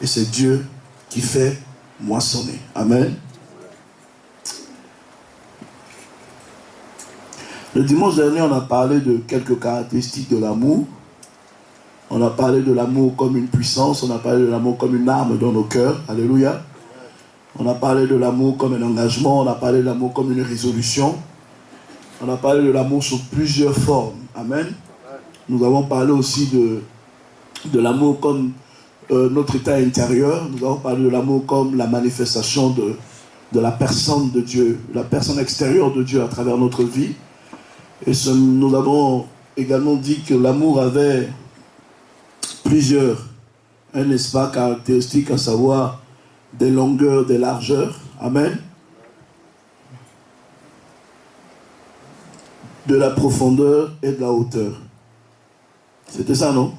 Et c'est Dieu qui fait moissonner. Amen. Le dimanche dernier, on a parlé de quelques caractéristiques de l'amour. On a parlé de l'amour comme une puissance. On a parlé de l'amour comme une arme dans nos cœurs. Alléluia. On a parlé de l'amour comme un engagement. On a parlé de l'amour comme une résolution. On a parlé de l'amour sous plusieurs formes. Amen. Nous avons parlé aussi de l'amour comme notre état intérieur. Nous avons parlé de l'amour comme la manifestation de la personne de Dieu, la personne extérieure de Dieu à travers notre vie. Et nous avons également dit que l'amour avait plusieurs, n'est-ce pas, caractéristiques, à savoir des longueurs, des largeurs. Amen. De la profondeur et de la hauteur. C'était ça, non?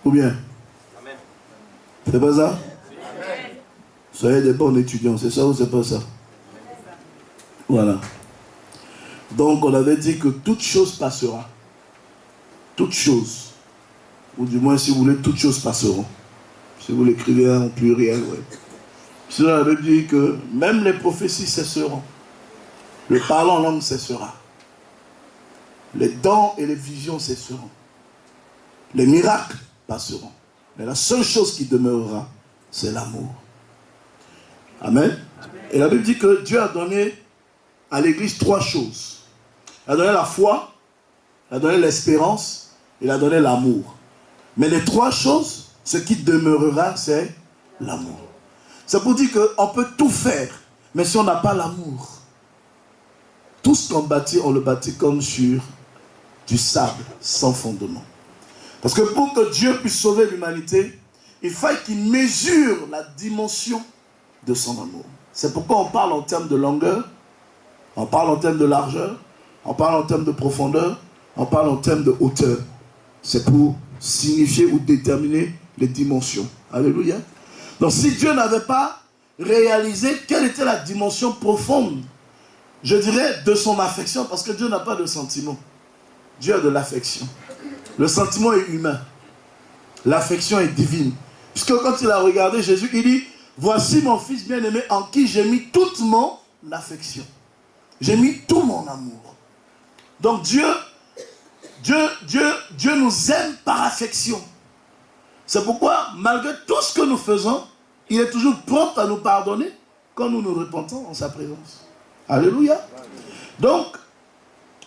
Ou bien? C'est pas ça? Soyez des bons étudiants, c'est ça ou c'est pas ça? Voilà. Donc on avait dit que toute chose passera. Toute chose. Ou du moins, si vous voulez, toutes choses passeront. Si vous l'écrivez en pluriel, oui. Sinon, on avait dit que même les prophéties cesseront. Le parler en langue cessera. Les dons et les visions cesseront. Les miracles passeront. Mais la seule chose qui demeurera, c'est l'amour. Amen. Et la Bible dit que Dieu a donné à l'Église 3 choses. Il a donné la foi, il a donné l'espérance, il a donné l'amour. Mais les 3 choses, ce qui demeurera, c'est l'amour. C'est pour dire qu'on peut tout faire, mais si on n'a pas l'amour, tout ce qu'on bâtit, on le bâtit comme sur du sable, sans fondement. Parce que pour que Dieu puisse sauver l'humanité, il faut qu'il mesure la dimension de son amour. C'est pourquoi on parle en termes de longueur, on parle en termes de largeur, on parle en termes de profondeur, on parle en termes de hauteur. C'est pour signifier ou déterminer les dimensions. Alléluia. Donc si Dieu n'avait pas réalisé quelle était la dimension profonde, je dirais, de son affection, parce que Dieu n'a pas de sentiment. Dieu a de l'affection. Le sentiment est humain. L'affection est divine. Puisque quand il a regardé Jésus, il dit, voici mon fils bien-aimé en qui j'ai mis toute mon affection. J'ai mis tout mon amour. Donc Dieu nous aime par affection. C'est pourquoi, malgré tout ce que nous faisons, il est toujours prompt à nous pardonner quand nous nous repentons en sa présence. Alléluia. Donc,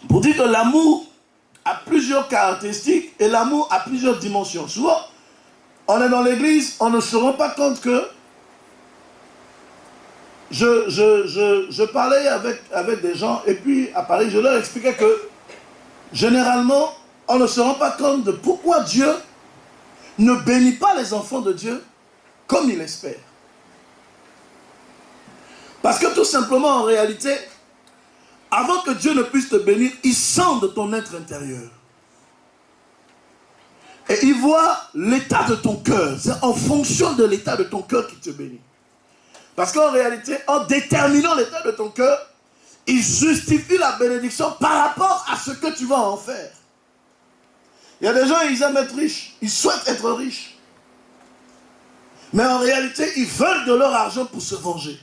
pour dire que l'amour a plusieurs caractéristiques et l'amour a plusieurs dimensions. Souvent, on est dans l'église, on ne se rend pas compte que je parlais avec des gens et puis à Paris, je leur expliquais que généralement, on ne se rend pas compte de pourquoi Dieu ne bénit pas les enfants de Dieu comme il espère. Parce que tout simplement, en réalité, avant que Dieu ne puisse te bénir, il sent de ton être intérieur. Et il voit l'état de ton cœur. C'est en fonction de l'état de ton cœur qu'il te bénit. Parce qu'en réalité, en déterminant l'état de ton cœur, il justifie la bénédiction par rapport à ce que tu vas en faire. Il y a des gens, ils aiment être riches. Ils souhaitent être riches. Mais en réalité, ils veulent de leur argent pour se venger.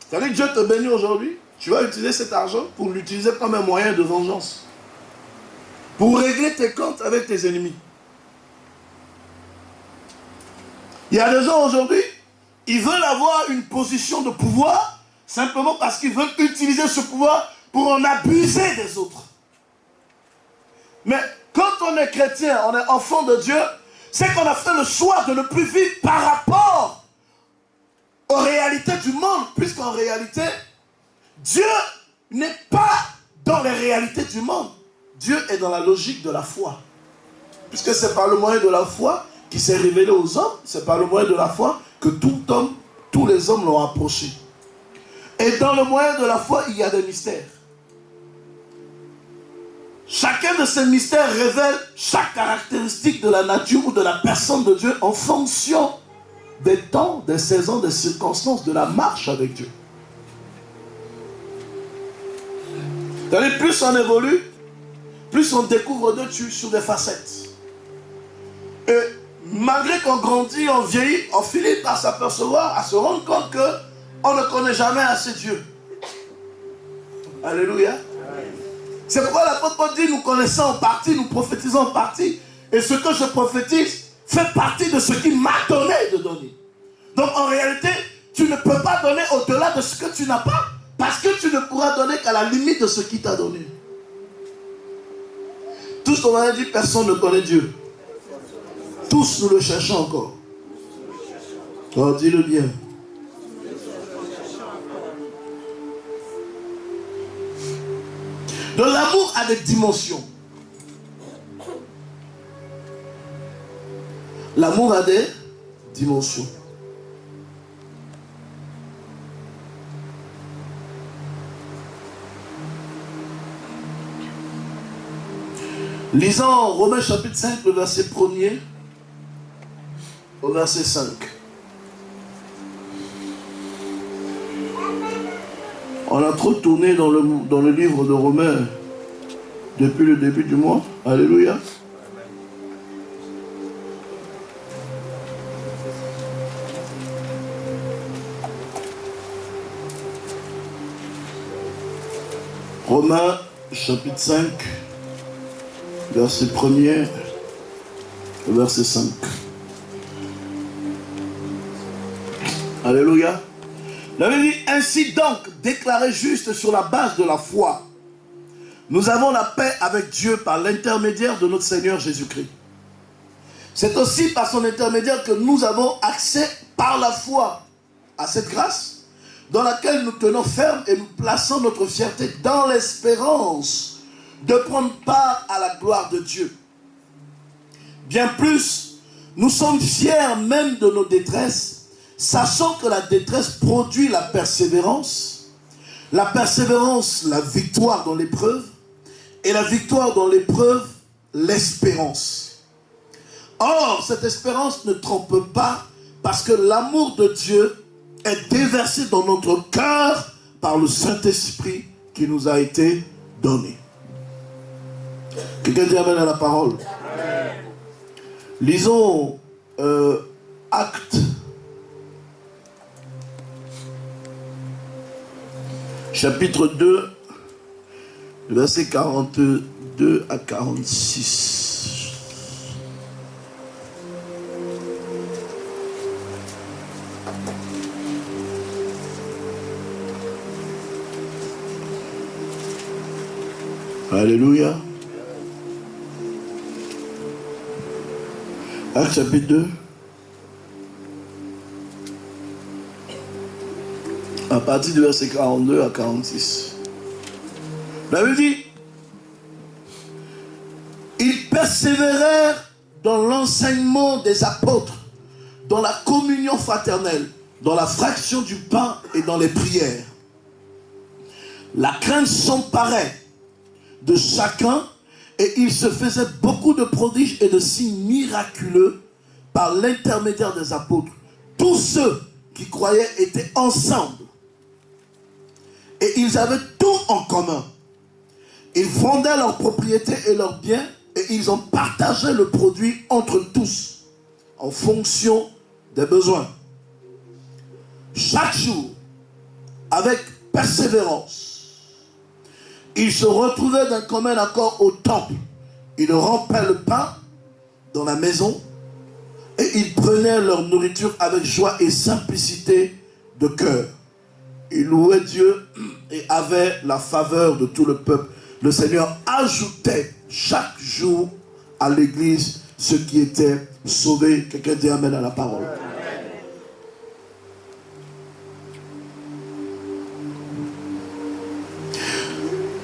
C'est-à-dire que Dieu te bénit aujourd'hui, tu vas utiliser cet argent pour l'utiliser comme un moyen de vengeance. Pour régler tes comptes avec tes ennemis. Il y a des gens aujourd'hui, ils veulent avoir une position de pouvoir simplement parce qu'ils veulent utiliser ce pouvoir pour en abuser des autres. Mais quand on est chrétien, on est enfant de Dieu, c'est qu'on a fait le choix de ne plus vivre par rapport aux réalités du monde, puisqu'en réalité, Dieu n'est pas dans les réalités du monde. Dieu est dans la logique de la foi. Puisque c'est par le moyen de la foi qui s'est révélé aux hommes, c'est par le moyen de la foi que tous les hommes l'ont approché. Et dans le moyen de la foi, il y a des mystères. Chacun de ces mystères révèle chaque caractéristique de la nature ou de la personne de Dieu en fonction des temps, des saisons, des circonstances, de la marche avec Dieu. C'est-à-dire, plus on évolue, plus on découvre de Dieu sur des facettes. Et malgré qu'on grandit, on vieillit, on finit par s'apercevoir, à se rendre compte qu'on ne connaît jamais assez Dieu. Alléluia. C'est pourquoi l'apôtre Paul dit, nous connaissons en partie, nous prophétisons en partie. Et ce que je prophétise fait partie de ce qu'il m'a donné de donner. Donc en réalité, tu ne peux pas donner au-delà de ce que tu n'as pas, parce que tu ne pourras donner qu'à la limite de ce qu'il t'a donné. Tous, on a dit, personne ne connaît Dieu. Tous, nous le cherchons encore. Oh, dis-le bien. Donc l'amour a des dimensions. L'amour a des dimensions. Lisons Romains chapitre 5, le verset 1er au verset 5. On a trop tourné dans le livre de Romains depuis le début du mois. Alléluia. Romains chapitre 5, verset 1er, verset 5. Alléluia. La Bible dit, ainsi donc, déclaré juste sur la base de la foi, nous avons la paix avec Dieu par l'intermédiaire de notre Seigneur Jésus-Christ. C'est aussi par son intermédiaire que nous avons accès par la foi à cette grâce dans laquelle nous tenons ferme et nous plaçons notre fierté dans l'espérance de prendre part à la gloire de Dieu. Bien plus, nous sommes fiers même de nos détresses, sachant que la détresse produit la persévérance, la victoire dans l'épreuve, et la victoire dans l'épreuve, l'espérance. Or, cette espérance ne trompe pas, parce que l'amour de Dieu est déversé dans notre cœur par le Saint-Esprit qui nous a été donné. Quelqu'un dit amen à la parole. Amen. Lisons Actes chapitre 2, versets 42 à 46. Alléluia. Actes chapitre 2. À partir du verset 42 à 46. La Bible dit, ils persévérèrent dans l'enseignement des apôtres, dans la communion fraternelle, dans la fraction du pain et dans les prières. La crainte s'emparait de chacun et il se faisait beaucoup de prodiges et de signes miraculeux par l'intermédiaire des apôtres. Tous ceux qui croyaient étaient ensemble. Et ils avaient tout en commun. Ils vendaient leurs propriétés et leurs biens et ils ont partagé le produit entre tous en fonction des besoins. Chaque jour, avec persévérance, ils se retrouvaient d'un commun accord au temple. Ils rompaient le pain dans la maison et ils prenaient leur nourriture avec joie et simplicité de cœur. Ils louaient Dieu et avaient la faveur de tout le peuple. Le Seigneur ajoutait chaque jour à l'église ceux qui étaient sauvés. Quelqu'un dit amen à la parole. Amen.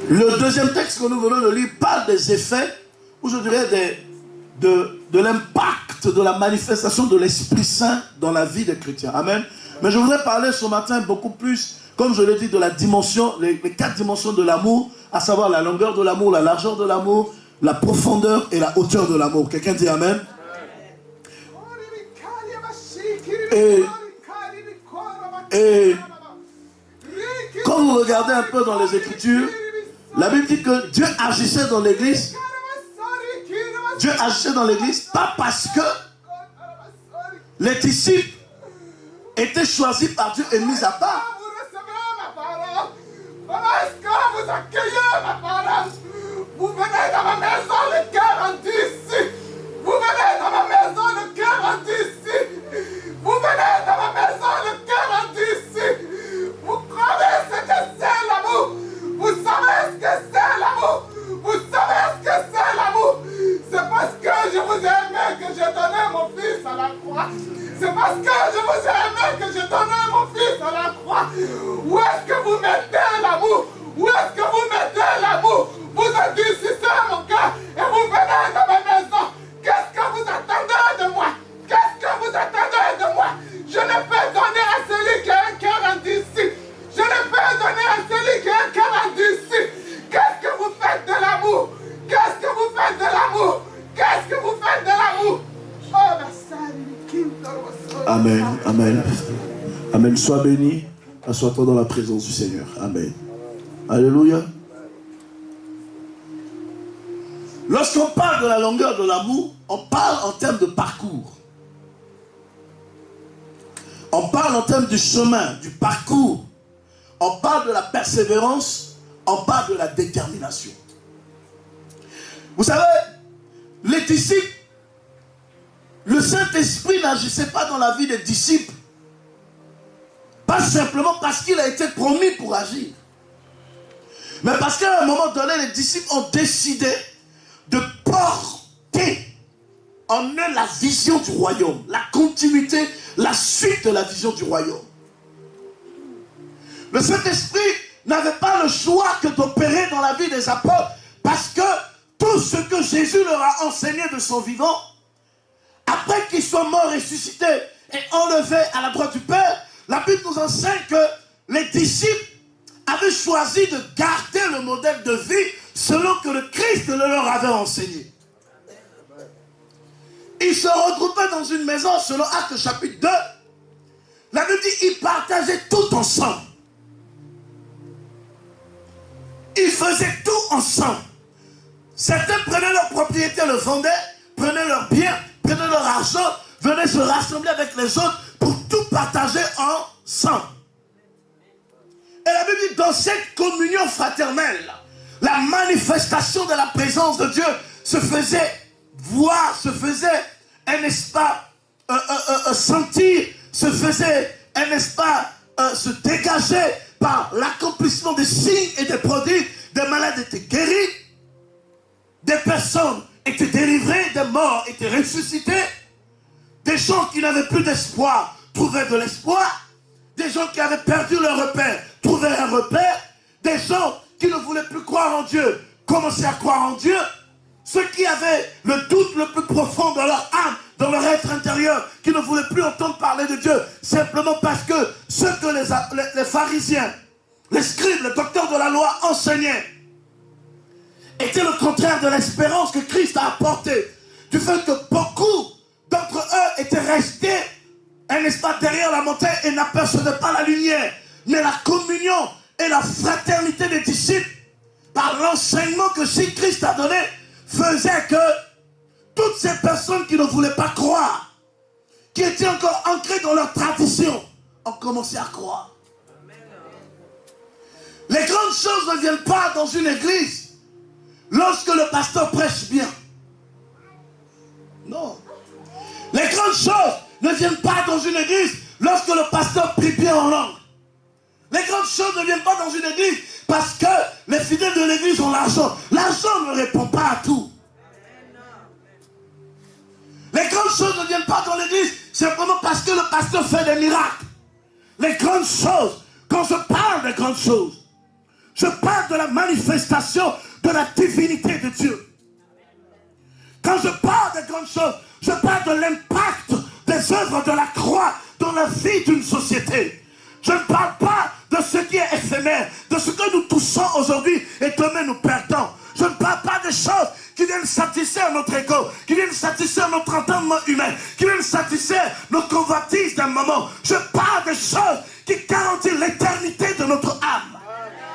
Le deuxième texte que nous venons de lire parle des effets, ou je dirais de l'impact de la manifestation de l'Esprit Saint dans la vie des chrétiens. Amen. Mais je voudrais parler ce matin beaucoup plus, comme je l'ai dit, de la dimension, les 4 dimensions de l'amour, à savoir la longueur de l'amour, la largeur de l'amour, la profondeur et la hauteur de l'amour. Quelqu'un dit amen. Et quand vous regardez un peu dans les Écritures, la Bible dit que Dieu agissait dans l'église. Dieu agissait dans l'église, pas parce que les disciples étaient choisis par Dieu et mis à part. Vous recevez ma parole. Voilà, est-ce que vous accueillez ma parole? Vous venez dans ma maison, le cœur rendu ici. Vous venez dans ma maison, le cœur rendu ici. Vous venez dans ma maison, le cœur rendu ici. Vous connaissez ce que c'est l'amour. Vous savez ce que c'est l'amour. Vous savez ce que c'est l'amour. C'est parce que je vous ai aimé que j'ai donné mon fils à la croix. C'est parce que je vous ai aimé que j'ai donné mon fils à la croix. Où est-ce que vous mettez l'amour? Où est-ce que vous mettez l'amour? Vous endurcissez mon cœur et vous venez dans ma maison. Qu'est-ce que vous attendez de moi? Qu'est-ce que vous attendez de moi? Je ne peux donner à celui qui a un cœur endurci. Je ne peux donner à celui qui a un cœur endurci. Qu'est-ce que vous faites de l'amour? Qu'est-ce que vous faites de l'amour? Qu'est-ce que vous faites de l'amour? Oh, ma sœur, Amen, amen. Amen. Sois béni. Assois-toi dans la présence du Seigneur. Amen. Alléluia. Lorsqu'on parle de la longueur de l'amour, on parle en termes de parcours. On parle en termes du chemin, du parcours. On parle de la persévérance. On parle de la détermination. Vous savez, les disciples, le Saint-Esprit n'agissait pas dans la vie des disciples. Pas simplement parce qu'il a été promis pour agir. Mais parce qu'à un moment donné, les disciples ont décidé de porter en eux la vision du royaume, la continuité, la suite de la vision du royaume. Le Saint-Esprit n'avait pas le choix que d'opérer dans la vie des apôtres parce que tout ce que Jésus leur a enseigné de son vivant, après qu'il soit mort, ressuscité et enlevé à la droite du Père, la Bible nous enseigne que les disciples avaient choisi de garder le modèle de vie selon que le Christ le leur avait enseigné. Ils se regroupaient dans une maison selon Actes chapitre 2. La Bible dit qu'ils partageaient tout ensemble. Ils faisaient tout ensemble. Certains prenaient leur propriété, le vendaient, prenaient leurs biens, prenaient leur argent, venaient se rassembler avec les autres pour tout partager ensemble. Et la Bible dit, dans cette communion fraternelle, la manifestation de la présence de Dieu se faisait voir, se faisait, n'est-ce pas, sentir, se faisait, n'est-ce pas, se dégager par l'accomplissement des signes et des prodiges. Des malades étaient guéris, des personnes étaient délivrées, des morts étaient ressuscités, des gens qui n'avaient plus d'espoir trouvaient de l'espoir, des gens qui avaient perdu leur repère trouvaient un repère, des gens qui ne voulaient plus croire en Dieu commençaient à croire en Dieu, ceux qui avaient le doute le plus profond dans leur âme, dans leur être intérieur, qui ne voulaient plus entendre parler de Dieu, simplement parce que ce que les pharisiens, les scribes, les docteurs de la loi enseignaient, était le contraire de l'espérance que Christ a apportée, du fait que beaucoup d'entre eux étaient restés, n'est-ce pas, derrière la montagne et n'apercevaient pas la lumière. Mais la communion et la fraternité des disciples, par l'enseignement que Christ a donné, faisait que toutes ces personnes qui ne voulaient pas croire, qui étaient encore ancrées dans leur tradition, ont commencé à croire. Les grandes choses ne viennent pas dans une église lorsque le pasteur prêche bien. Non. Les grandes choses ne viennent pas dans une église lorsque le pasteur prie bien en langue. Les grandes choses ne viennent pas dans une église parce que les fidèles de l'église ont l'argent. L'argent ne répond pas à tout. Les grandes choses ne viennent pas dans l'église simplement parce que le pasteur fait des miracles. Les grandes choses, quand je parle des grandes choses, je parle de la manifestation de la divinité de Dieu. Quand je parle des grandes choses, je parle de l'impact des œuvres de la croix dans la vie d'une société. Je ne parle pas de ce qui est éphémère, de ce que nous touchons aujourd'hui et demain nous perdons. Je ne parle pas des choses qui viennent satisfaire notre ego, qui viennent satisfaire notre entendement humain, qui viennent satisfaire nos convoitises d'un moment. Je parle des choses qui garantissent l'éternité de notre âme.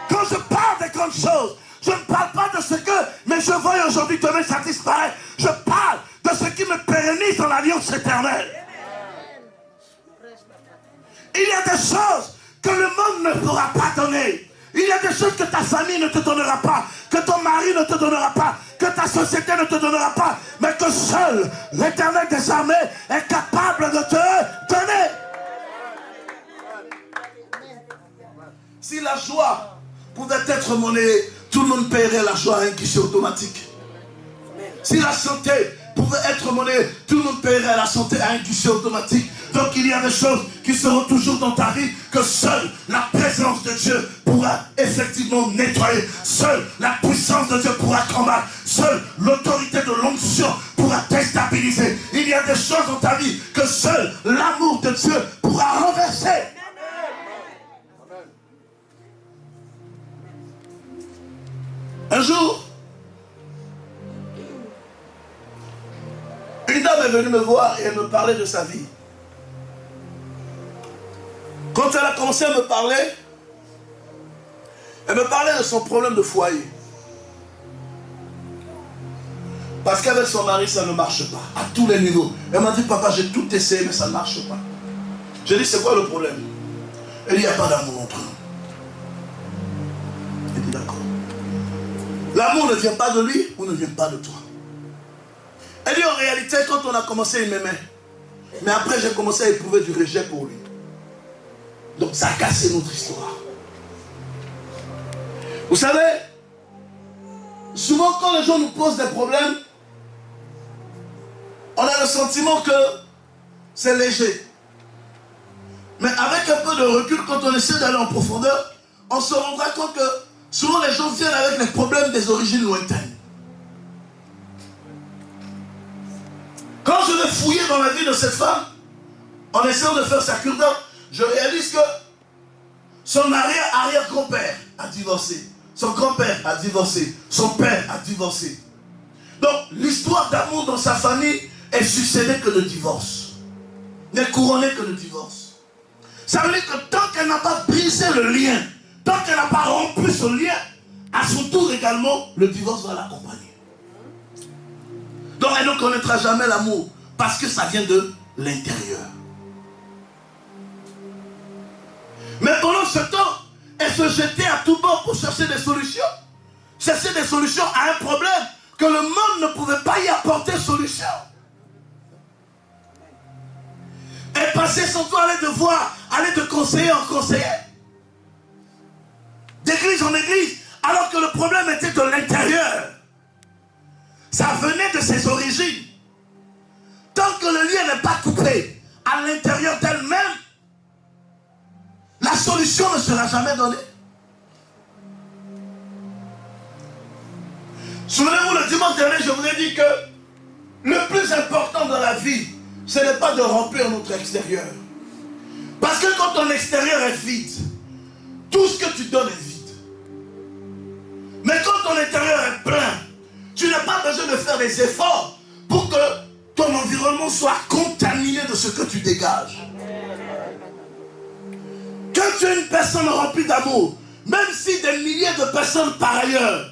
Quand je parle des grandes choses, je ne parle pas de ce que mes cheveux aujourd'hui demain satisferaient. Je parle de ce qui me pérennise dans l'alliance éternelle. Il y a des choses que le monde ne pourra pas donner. Il y a des choses que ta famille ne te donnera pas, que ton mari ne te donnera pas, que ta société ne te donnera pas, mais que seul l'Éternel des armées est capable de te donner. Si la joie pouvait être monnaie, tout le monde paierait la joie à un guichet automatique. Si la santé pouvait être monnaie, tout le monde paierait la santé à un guichet automatique. Donc il y a des choses qui seront toujours dans ta vie que seule la présence de Dieu pourra effectivement nettoyer. Seule la puissance de Dieu pourra combattre. Seule l'autorité de l'onction pourra déstabiliser. Il y a des choses dans ta vie que seul l'amour de Dieu pourra renverser. Un jour, une dame est venue me voir et elle me parlait de sa vie. Quand elle a commencé à me parler, elle me parlait de son problème de foyer. Parce qu'avec son mari, ça ne marche pas, à tous les niveaux. Elle m'a dit, papa, j'ai tout essayé, mais ça ne marche pas. J'ai dit, c'est quoi le problème? Elle dit, il n'y a pas d'amour entre nous. Elle dit, d'accord. L'amour ne vient pas de lui ou ne vient pas de toi. Elle dit, en réalité, quand on a commencé, il m'aimait. Mais après, j'ai commencé à éprouver du rejet pour lui. Donc, ça a cassé notre histoire. Vous savez, souvent quand les gens nous posent des problèmes, on a le sentiment que c'est léger. Mais avec un peu de recul, quand on essaie d'aller en profondeur, on se rendra compte que souvent les gens viennent avec les problèmes des origines lointaines. Quand je vais fouiller dans la vie de cette femme, en essayant de faire sa cure d'or, je réalise que son arrière-grand-père a divorcé. Son grand-père a divorcé. Son père a divorcé. Donc, l'histoire d'amour dans sa famille est succédée que de divorce. N'est couronnée que de divorce. Ça veut dire que tant qu'elle n'a pas brisé le lien, tant qu'elle n'a pas rompu ce lien, à son tour également, le divorce va l'accompagner. Donc, elle ne connaîtra jamais l'amour parce que ça vient de l'intérieur. Mais pendant ce temps, elle se jetait à tout bord pour chercher des solutions. Chercher des solutions à un problème que le monde ne pouvait pas y apporter solution. Elle passait son temps à aller de voir, aller de conseiller en conseiller. D'église en église, alors que le problème était de l'intérieur. Ça venait de ses origines. Tant que le lien n'est pas coupé à l'intérieur d'elle-même, la solution ne sera jamais donnée. Souvenez-vous, le dimanche dernier, je vous ai dit que le plus important dans la vie, ce n'est pas de remplir notre extérieur. Parce que quand ton extérieur est vide, tout ce que tu donnes est vide. Mais quand ton intérieur est plein, tu n'as pas besoin de faire des efforts pour que ton environnement soit contaminé de ce que tu dégages. Quand tu es une personne remplie d'amour, même si des milliers de personnes par ailleurs,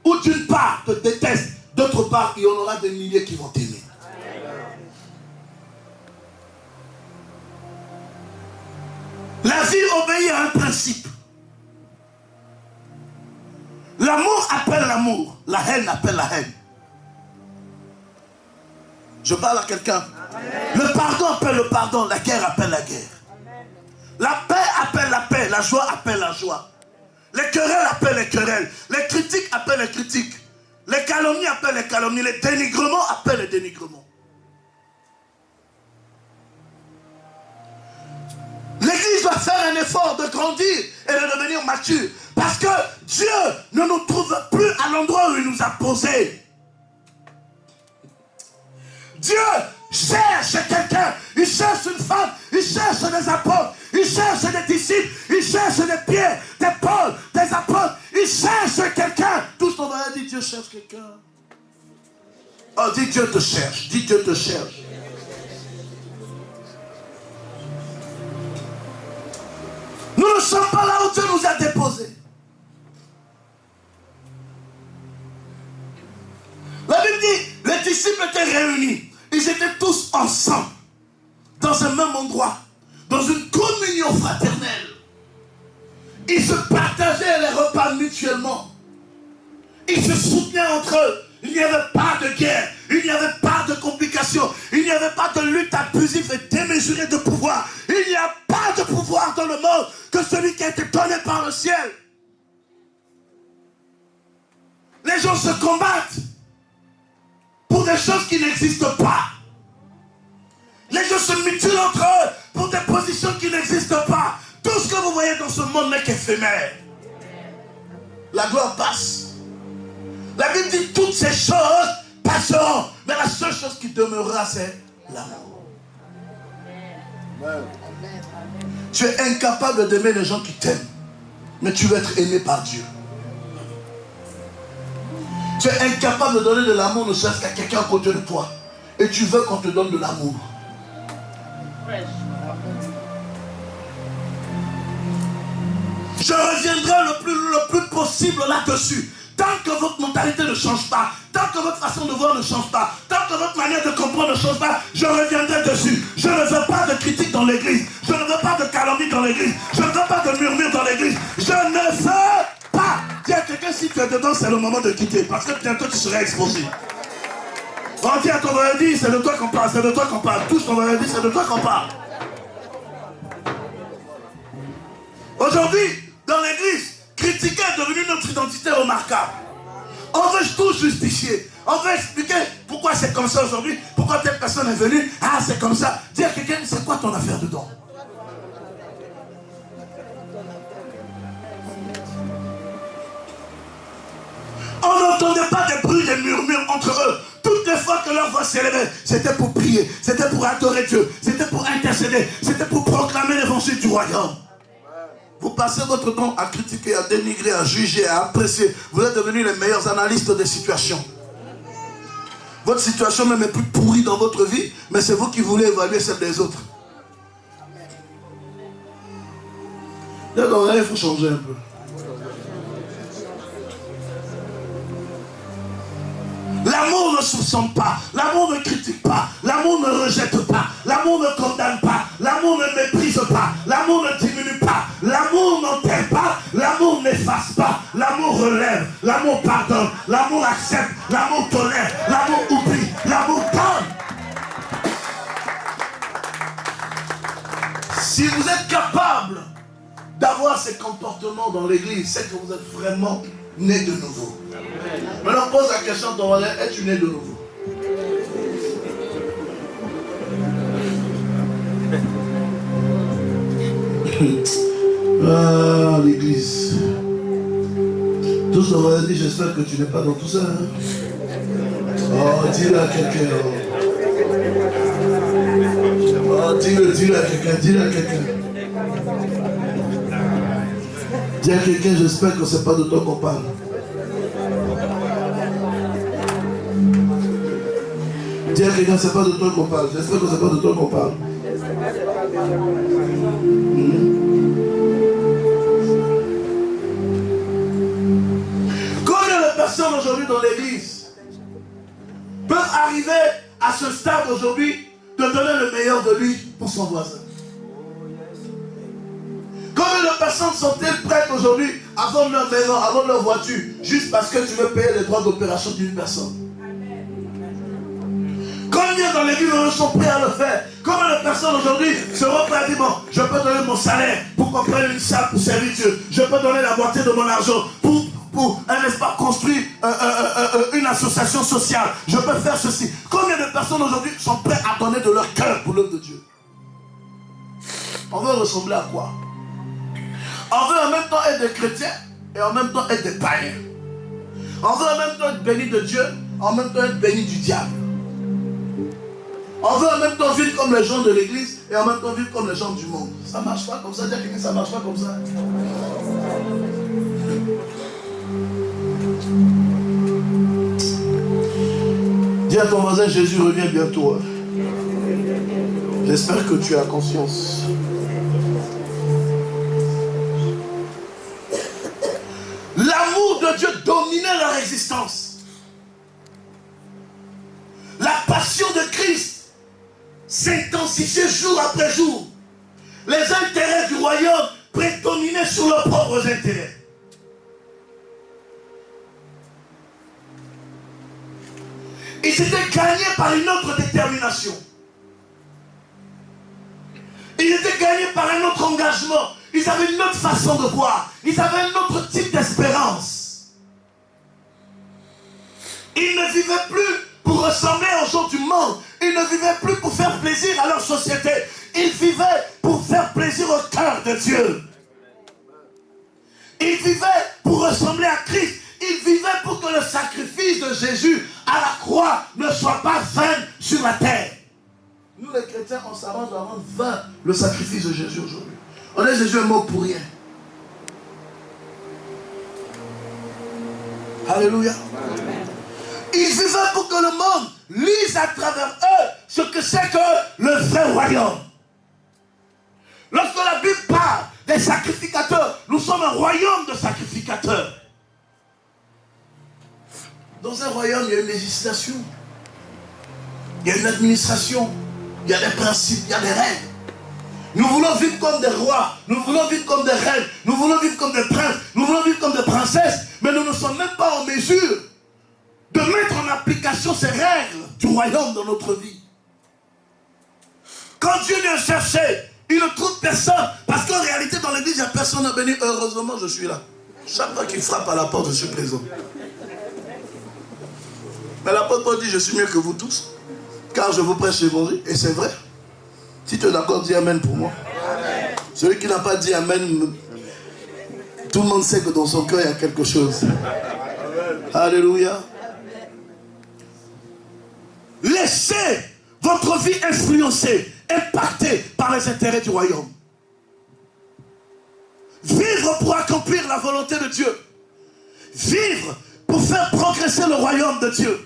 ou d'une part te détestent, d'autre part il y en aura des milliers qui vont t'aimer. La vie obéit à un principe. L'amour appelle l'amour, la haine appelle la haine. Je parle à quelqu'un. Le pardon appelle le pardon, la guerre appelle la guerre. La paix appelle la paix, la joie appelle la joie. Les querelles appellent les querelles, les critiques appellent les critiques, les calomnies appellent les calomnies, les dénigrements appellent les dénigrements. L'Église doit faire un effort de grandir et de devenir mature. Parce que Dieu ne nous trouve plus à l'endroit où il nous a posés. Dieu cherche quelqu'un, il cherche une femme, il cherche des apôtres, il cherche des disciples, il cherche des Pierre, des Paul, des apôtres, il cherche quelqu'un. Tous on va dire Dieu cherche quelqu'un. Oh, dis Dieu te cherche, dis Dieu te cherche. Nous ne sommes pas là où Dieu nous a déposés. La Bible dit, les disciples étaient réunis. Ils étaient tous ensemble, dans un même endroit, dans une communion communion fraternelle. Ils se partageaient les repas mutuellement. Ils se soutenaient entre eux. Il n'y avait pas de guerre. Il n'y avait pas de complications. Il n'y avait pas de lutte abusive et démesurée de pouvoir. Il n'y a pas de pouvoir dans le monde que celui qui a été donné par le ciel. Les gens se combattent pour des choses qui n'existent pas. Les gens se mutilent entre eux pour des positions qui n'existent pas. Tout ce que vous voyez dans ce monde n'est qu'éphémère. La gloire passe. La Bible dit toutes ces choses passeront. Mais la seule chose qui demeurera, c'est l'amour. Tu es incapable d'aimer les gens qui t'aiment. Mais tu veux être aimé par Dieu. Tu es incapable de donner de l'amour ne serait-ce qu'à quelqu'un à côté de toi. Et tu veux qu'on te donne de l'amour. Je reviendrai le plus possible là-dessus. Tant que votre mentalité ne change pas, tant que votre façon de voir ne change pas, tant que votre manière de comprendre ne change pas, je reviendrai dessus. Je ne veux pas de critique dans l'église. Je ne veux pas de calomnie dans l'église. Je ne veux pas de murmure dans l'église. Je ne veux pas. Dis à quelqu'un, si tu es dedans, c'est le moment de quitter. Parce que bientôt tu seras exposé. On dit à ton voisin, c'est de toi qu'on parle, c'est de toi qu'on parle. Tous ton voisin, c'est de toi qu'on parle. Aujourd'hui, dans l'église, critiquer est devenu notre identité remarquable. On veut tout justifier. On veut expliquer pourquoi c'est comme ça aujourd'hui, pourquoi telle personne est venue. Ah, c'est comme ça. Dire à quelqu'un, c'est quoi ton affaire dedans? On n'entendait pas des bruits, des murmures entre eux. Toutes les fois que leur voix s'élevait, c'était pour prier, c'était pour adorer Dieu, c'était pour intercéder, c'était pour proclamer l'évangile du royaume. Vous passez votre temps à critiquer, à dénigrer, à juger, à apprécier. Vous êtes devenus les meilleurs analystes des situations. Votre situation même est plus pourrie dans votre vie, mais c'est vous qui voulez évaluer celle des autres. D'accord, il faut changer un peu. L'amour ne soupçonne pas, l'amour ne critique pas, l'amour ne rejette pas, l'amour ne condamne pas, l'amour ne méprise pas, l'amour ne diminue pas, l'amour n'enterre pas, l'amour n'efface pas, l'amour relève, l'amour pardonne, l'amour accepte, l'amour tolère, l'amour oublie, l'amour donne. Si vous êtes capable d'avoir ces comportements dans l'église, c'est que vous êtes vraiment né de nouveau. Maintenant, pose la question à ton voisin, es-tu né de nouveau? Ah, l'église. Tous on va dire, j'espère que tu n'es pas dans tout ça. Hein? Oh, dis-le à quelqu'un. Oh, dis-le à quelqu'un, dis-le à quelqu'un. Dis à quelqu'un, j'espère que ce n'est pas de toi qu'on parle. Dis à quelqu'un, c'est pas de toi qu'on parle. J'espère que c'est pas de toi qu'on parle. Combien de personnes aujourd'hui dans l'église peuvent arriver à ce stade aujourd'hui de donner le meilleur de lui pour son voisin? Combien de personnes sont-elles prêtes aujourd'hui à vendre leur maison, à vendre leur voiture, juste parce que tu veux payer les droits d'opération d'une personne? Combien dans l'église sont prêts à le faire? Combien de personnes aujourd'hui seront prêtes à dire, bon, je peux donner mon salaire pour qu'on prenne une salle pour servir Dieu. Je peux donner la moitié de mon argent pour n'est-ce pas, construire une association sociale. Je peux faire ceci. Combien de personnes aujourd'hui sont prêtes à donner de leur cœur pour l'œuvre de Dieu? On veut ressembler à quoi? On veut en même temps être des chrétiens et en même temps être des païens. On veut en même temps être béni de Dieu, en même temps être béni du diable. On veut en même temps vivre comme les gens de l'église et en même temps vivre comme les gens du monde. Ça ne marche pas comme ça. Dis à quelqu'un, ça ne marche pas comme ça. Dis à ton voisin, Jésus revient bientôt. J'espère que tu as conscience. L'amour de Dieu dominait leur existence. La passion de Christ s'intensifiait jour après jour. Les intérêts du royaume prédominaient sur leurs propres intérêts. Ils étaient gagnés par une autre détermination. Ils étaient gagnés par un autre engagement. Ils avaient une autre façon de voir. Ils avaient un autre type d'espérance. Ils ne vivaient plus pour ressembler aux gens du monde. Ils ne vivaient plus pour faire plaisir à leur société. Ils vivaient pour faire plaisir au cœur de Dieu. Ils vivaient pour ressembler à Christ. Ils vivaient pour que le sacrifice de Jésus à la croix ne soit pas vain sur la terre. Nous les chrétiens, on s'arrange à rendre vain le sacrifice de Jésus aujourd'hui. On est Jésus est mort pour rien. Alléluia. Amen. Ils vivaient pour que le monde lise à travers eux ce que c'est que le vrai royaume. Lorsque la Bible parle des sacrificateurs, nous sommes un royaume de sacrificateurs. Dans un royaume, il y a une législation, il y a une administration, il y a des principes, il y a des règles. Nous voulons vivre comme des rois, nous voulons vivre comme des reines, nous voulons vivre comme des princes, nous voulons vivre comme des princesses, mais nous ne sommes même pas en mesure de mettre en application ces règles du royaume dans notre vie. Quand Dieu vient chercher, il ne trouve personne, parce qu'en réalité dans l'église, il n'y a personne à bénir. Heureusement, je suis là. Chaque fois qu'il frappe à la porte, je suis présent. Mais l'apôtre Paul dit, je suis mieux que vous tous, car je vous prêche l'évangile, et c'est vrai. Si tu es d'accord, dis Amen pour moi. Amen. Celui qui n'a pas dit Amen, tout le monde sait que dans son cœur, il y a quelque chose. Amen. Alléluia. Laissez votre vie influencer, impactée par les intérêts du royaume. Vivre pour accomplir la volonté de Dieu. Vivre pour faire progresser le royaume de Dieu.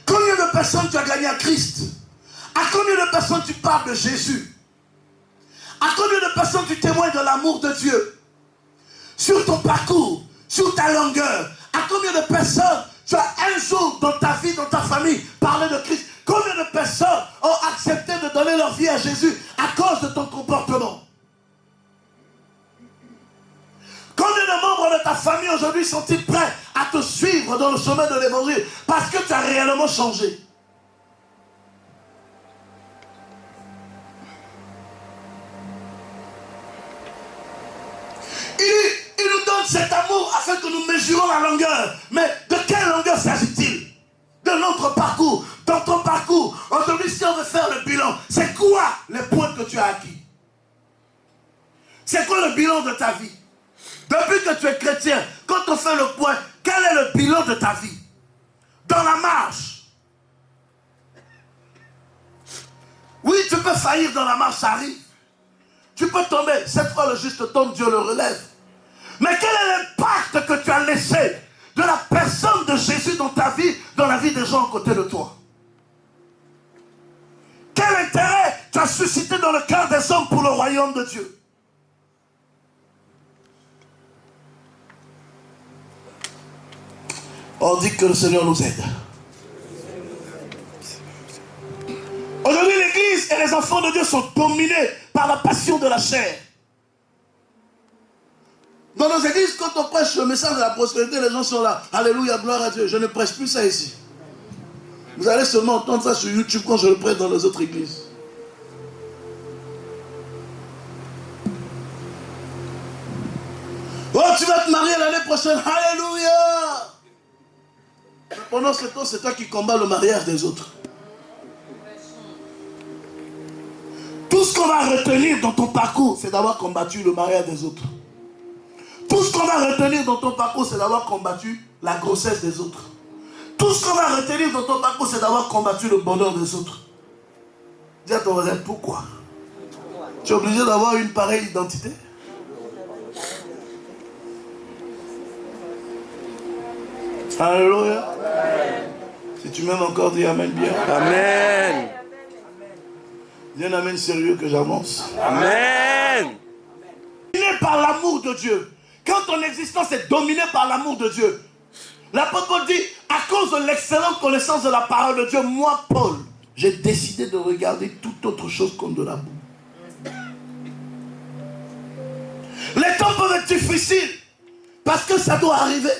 Combien de personnes tu as gagné à Christ? À combien de personnes tu parles de Jésus? À combien de personnes tu témoignes de l'amour de Dieu? Sur ton parcours, sur ta longueur, à combien de personnes tu as un jour dans ta vie, dans ta famille, parlé de Christ? Combien de personnes ont accepté de donner leur vie à Jésus à cause de ton comportement? Combien de membres de ta famille aujourd'hui sont-ils prêts à te suivre dans le chemin de l'évangile parce que tu as réellement changé? Il nous donne cet amour afin que nous mesurons la longueur. Mais de quelle longueur s'agit-il? De notre parcours. Dans ton parcours, aujourd'hui, si on veut faire le bilan, c'est quoi les points que tu as acquis? C'est quoi le bilan de ta vie? Depuis que tu es chrétien, quand on fait le point, quel est le bilan de ta vie? Dans la marche. Oui, tu peux faillir dans la marche, ça arrive. Tu peux tomber. Cette fois, le juste tombe, Dieu le relève. Mais quel est l'impact que tu as laissé de la personne de Jésus dans ta vie, dans la vie des gens à côté de toi? Quel intérêt tu as suscité dans le cœur des hommes pour le royaume de Dieu? On dit que le Seigneur nous aide. Aujourd'hui, l'Église et les enfants de Dieu sont dominés par la passion de la chair. Dans nos églises, quand on prêche le message de la prospérité, les gens sont là. Alléluia, gloire à Dieu. Je ne prêche plus ça ici. Vous allez seulement entendre ça sur YouTube quand je le prêche dans les autres églises. Oh, tu vas te marier l'année prochaine. Alléluia. Pendant ce temps, c'est toi qui combats le mariage des autres. Tout ce qu'on va retenir dans ton parcours, c'est d'avoir combattu le mariage des autres. Tout ce qu'on va retenir dans ton parcours, c'est d'avoir combattu la grossesse des autres. Tout ce qu'on va retenir dans ton parcours, c'est d'avoir combattu le bonheur des autres. Dis à ton voisin, pourquoi? Tu es obligé d'avoir une pareille identité? Alléluia. Si tu m'aimes encore, dis Amen bien. Amen. Dis un Amen sérieux que j'avance. Amen. Dominé par l'amour de Dieu. Quand ton existence est dominée par l'amour de Dieu, l'apôtre Paul dit, à cause de l'excellente connaissance de la parole de Dieu, moi, Paul, j'ai décidé de regarder toute autre chose comme de la boue. période difficile, parce que ça doit arriver.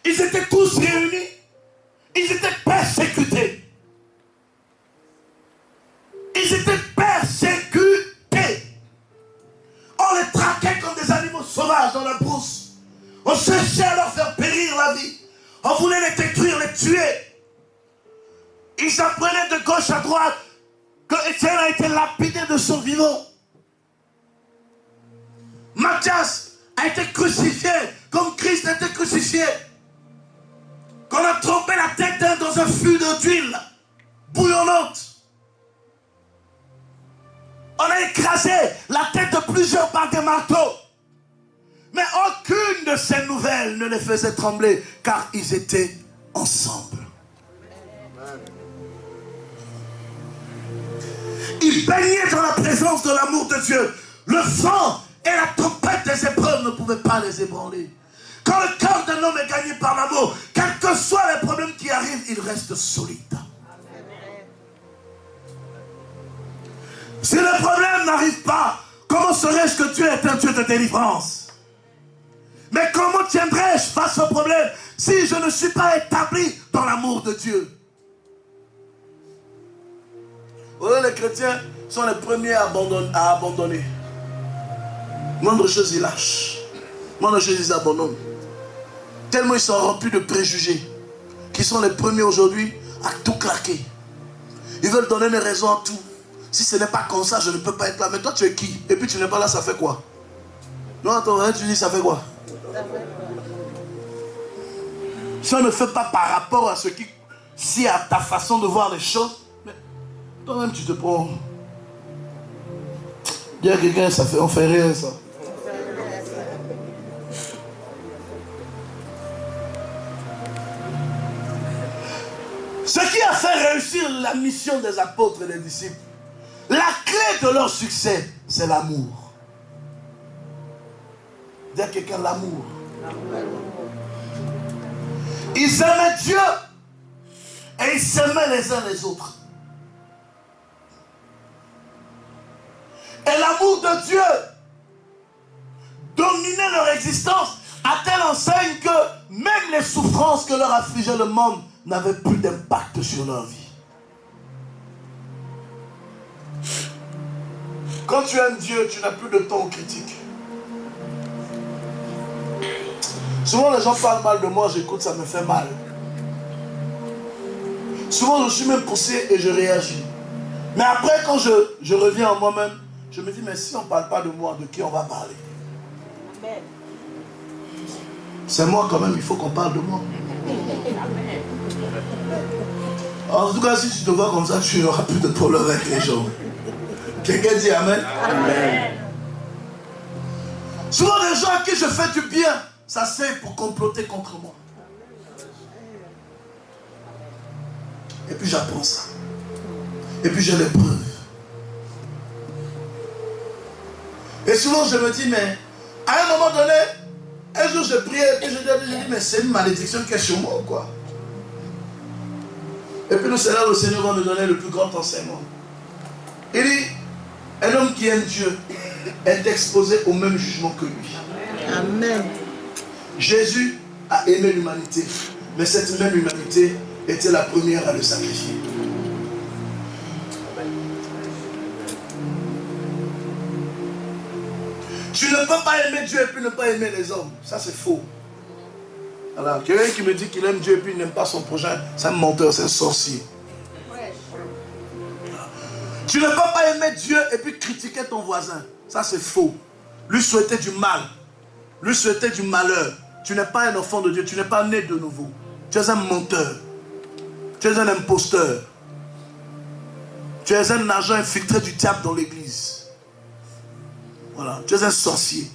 Ils étaient tous réunis, ils étaient persécutés. Ils étaient persécutés. On les traquait comme des animaux sauvages dans la brousse. On cherchait à leur faire périr la vie. On voulait les détruire, les tuer. Ils apprenaient de gauche à droite que Étienne a été lapidé de son vivant. Matthias a été crucifié comme Christ a été crucifié. Qu'on a trempé la tête d'un dans un fût d'huile bouillonnante. On a écrasé la tête de plusieurs par des marteaux. Mais aucune de ces nouvelles ne les faisait trembler, car ils étaient ensemble. Ils baignaient dans la présence de l'amour de Dieu. Le vent et la tempête des épreuves ne pouvaient pas les ébranler. Quand le cœur d'un homme est gagné par l'amour, quels que soient les problèmes qui arrivent, il reste solide. Si le problème n'arrive pas, comment serais-je que Dieu est un Dieu de délivrance? Mais comment tiendrais-je face au problème si je ne suis pas établi dans l'amour de Dieu? Voilà, les chrétiens sont les premiers à abandonner. Moindre chose, ils lâchent. Moindre chose, ils abandonnent. Tellement ils sont remplis de préjugés qu'ils sont les premiers aujourd'hui à tout claquer. Ils veulent donner des raisons à tout. Si ce n'est pas comme ça, je ne peux pas être là. Mais toi, tu es qui? Et puis tu n'es pas là, ça fait quoi? Non, attends, hein, tu dis, ça fait quoi? Ça ne fait pas par rapport à ce qui... Si à ta façon de voir les choses, mais toi-même, tu te prends... Dis à quelqu'un, ça fait... On fait rien, ça. Ce qui a fait réussir la mission des apôtres et des disciples, la clé de leur succès, c'est l'amour. Dis à quelqu'un l'amour. Ils aimaient Dieu et ils s'aimaient les uns les autres. Et l'amour de Dieu dominait leur existence à telle enseigne que même les souffrances que leur affligeait le monde n'avaient plus d'impact sur leur vie. Quand tu aimes Dieu, tu n'as plus de temps aux critiques. Souvent les gens parlent mal de moi, j'écoute, ça me fait mal. Souvent je suis même poussé et je réagis. Mais après quand je reviens en moi-même, je me dis, mais si on ne parle pas de moi, de qui on va parler? C'est moi quand même, il faut qu'on parle de moi. En tout cas, si tu te vois comme ça, tu n'auras plus de problème avec les gens. Quelqu'un dit Amen? Amen. Souvent les gens à qui je fais du bien, ça c'est pour comploter contre moi. Et puis j'apprends ça. Et puis j'ai les preuves. Et souvent je me dis, mais à un moment donné, un jour je priais et puis je dis, mais c'est une malédiction qui est sur moi, quoi. Et puis le Seigneur va me donner le plus grand enseignement. Il dit, un homme qui aime Dieu est exposé au même jugement que lui. Amen. Jésus a aimé l'humanité, mais cette même humanité était la première à le sacrifier. Tu ne peux pas aimer Dieu et puis ne pas aimer les hommes. Ça c'est faux. Alors, quelqu'un qui me dit qu'il aime Dieu et puis il n'aime pas son prochain, c'est un menteur, c'est un sorcier. Tu ne peux pas aimer Dieu et puis critiquer ton voisin. Ça c'est faux. Lui souhaiter du mal. Lui souhaiter du malheur. Tu n'es pas un enfant de Dieu. Tu n'es pas né de nouveau. Tu es un menteur. Tu es un imposteur. Tu es un agent infiltré du diable dans l'église. Voilà. Tu es un sorcier.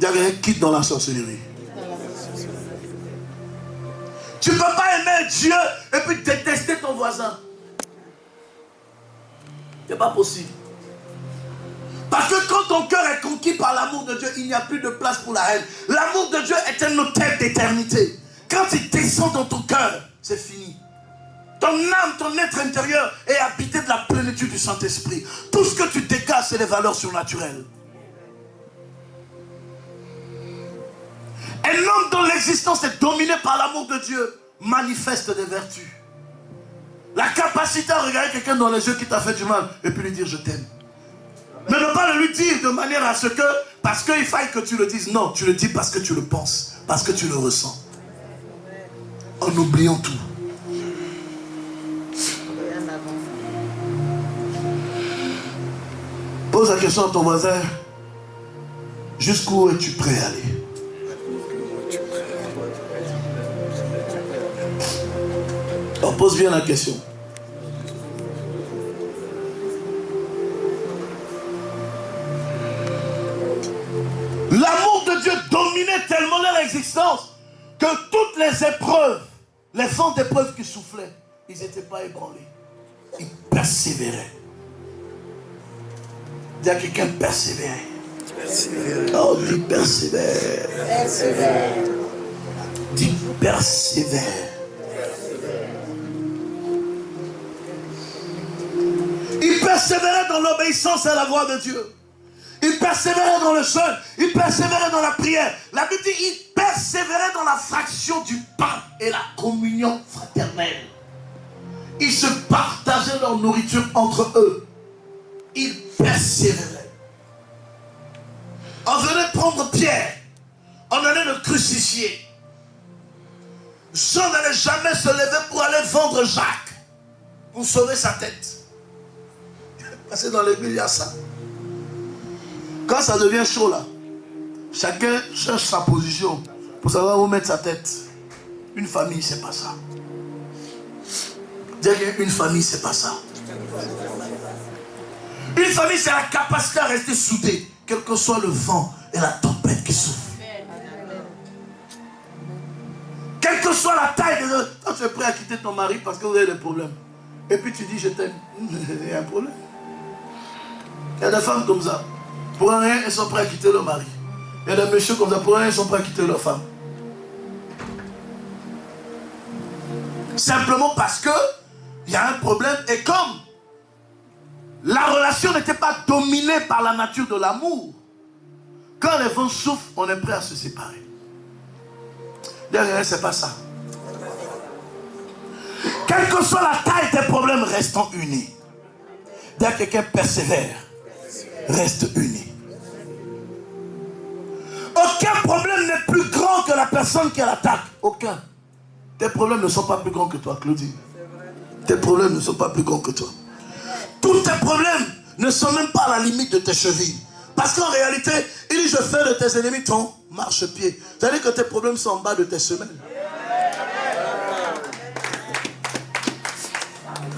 Il y a quelqu'un qui quitte dans la sorcellerie. Tu ne peux pas aimer Dieu et puis détester ton voisin. Ce n'est pas possible. Parce que quand ton cœur est conquis par l'amour de Dieu, il n'y a plus de place pour la haine. L'amour de Dieu est un hôtel d'éternité. Quand il descend dans ton cœur, c'est fini. Ton âme, ton être intérieur est habité de la plénitude du Saint-Esprit. Tout ce que tu dégages, c'est les valeurs surnaturelles. Un homme dont l'existence est dominée par l'amour de Dieu manifeste des vertus. La capacité à regarder quelqu'un dans les yeux qui t'a fait du mal et puis lui dire je t'aime. Mais ne pas le lui dire de manière à ce que, parce qu'il faille que tu le dises. Non, tu le dis parce que tu le penses, parce que tu le ressens. En oubliant tout. Pose la question à ton voisin. Jusqu'où es-tu prêt à aller? On pose bien la question. L'amour de Dieu dominait tellement leur existence que toutes les épreuves, les vents d'épreuves qui soufflaient, ils n'étaient pas ébranlés. Ils persévéraient. Dis à quelqu'un persévérer. Oh, dis persévère. Dis persévère. Il persévérait dans l'obéissance à la voix de Dieu. Il persévérait dans le jeûne. Il persévérait dans la prière. La Bible dit il persévérait dans la fraction du pain et la communion fraternelle. Ils se partageaient leur nourriture entre eux. Ils persévéraient. On venait prendre Pierre. On allait le crucifier. Jean n'allait jamais se lever pour aller vendre Jacques. Pour sauver sa tête. Parce que dans l'église, il y a ça. Quand ça devient chaud là, chacun cherche sa position pour savoir où mettre sa tête. Une famille, c'est pas ça. Dire qu'une famille, c'est pas ça. Une famille, c'est la capacité à rester soudée, quel que soit le vent et la tempête qui souffle. Quelle que soit la taille de... Quand tu es prêt à quitter ton mari parce que vous avez des problèmes, et puis tu dis je t'aime, il y a un problème. Il y a des femmes comme ça. Pour rien, elles sont prêtes à quitter leur mari. Il y a des messieurs comme ça, pour rien, ils sont prêts à quitter leur femme. Simplement parce que il y a un problème. Et comme la relation n'était pas dominée par la nature de l'amour, quand les vents soufflent, on est prêt à se séparer. Derrière, c'est pas ça. Quelle que soit la taille des problèmes, restons unis. Dès que quelqu'un persévère, reste unis. Aucun problème n'est plus grand que la personne qui l'attaque. Aucun. Tes problèmes ne sont pas plus grands que toi, Claudie. Tes problèmes ne sont pas plus grands que toi. Tous tes problèmes ne sont même pas à la limite de tes chevilles. Parce qu'en réalité, il dit je fais de tes ennemis ton marchepied. C'est-à-dire que tes problèmes sont en bas de tes semelles.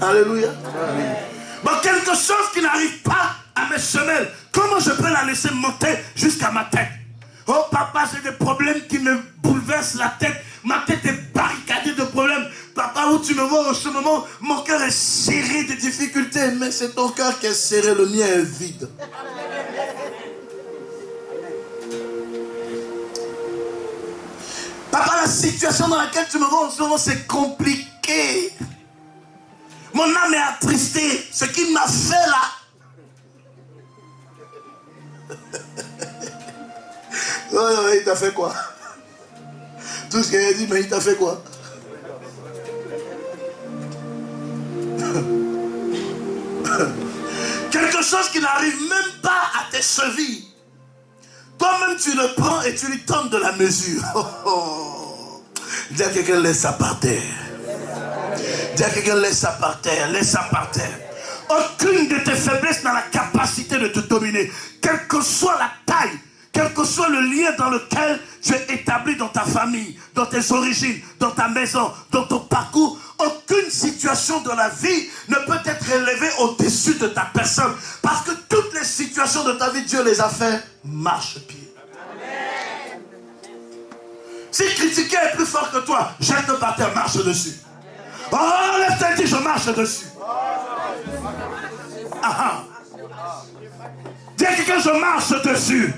Alléluia. Bon, quelque chose qui n'arrive pas à mes semelles, comment je peux la laisser monter jusqu'à ma tête? Oh papa, j'ai des problèmes qui me bouleversent la tête. Ma tête est barricadée de problèmes. Papa, où tu me vois en ce moment, mon cœur est serré de difficultés. Mais c'est ton cœur qui est serré, le mien est vide. Papa, la situation dans laquelle tu me vois en ce moment, c'est compliqué. Mon âme est attristée. Ce qu'il m'a fait là. Il t'a fait quoi? Tout ce qu'il a dit, mais il t'a fait quoi? Quelque chose qui n'arrive même pas à tes chevilles. Toi-même tu le prends et tu lui donnes de la mesure. Dis à quelqu'un, laisse ça par terre. Dis à quelqu'un, laisse ça par terre, laisse ça par terre. Aucune de tes faiblesses n'a la capacité de te dominer. Quelle que soit la taille, quel que soit le lien dans lequel tu es établi dans ta famille, dans tes origines, dans ta maison, dans ton parcours, aucune situation de la vie ne peut être élevée au-dessus de ta personne. Parce que toutes les situations de ta vie, Dieu les a fait marche-pied. Si critiquer est plus fort que toi, jette par terre, marche dessus. Oh, lève-toi et dis, je marche dessus. Ah, dis à quelqu'un, je marche dessus.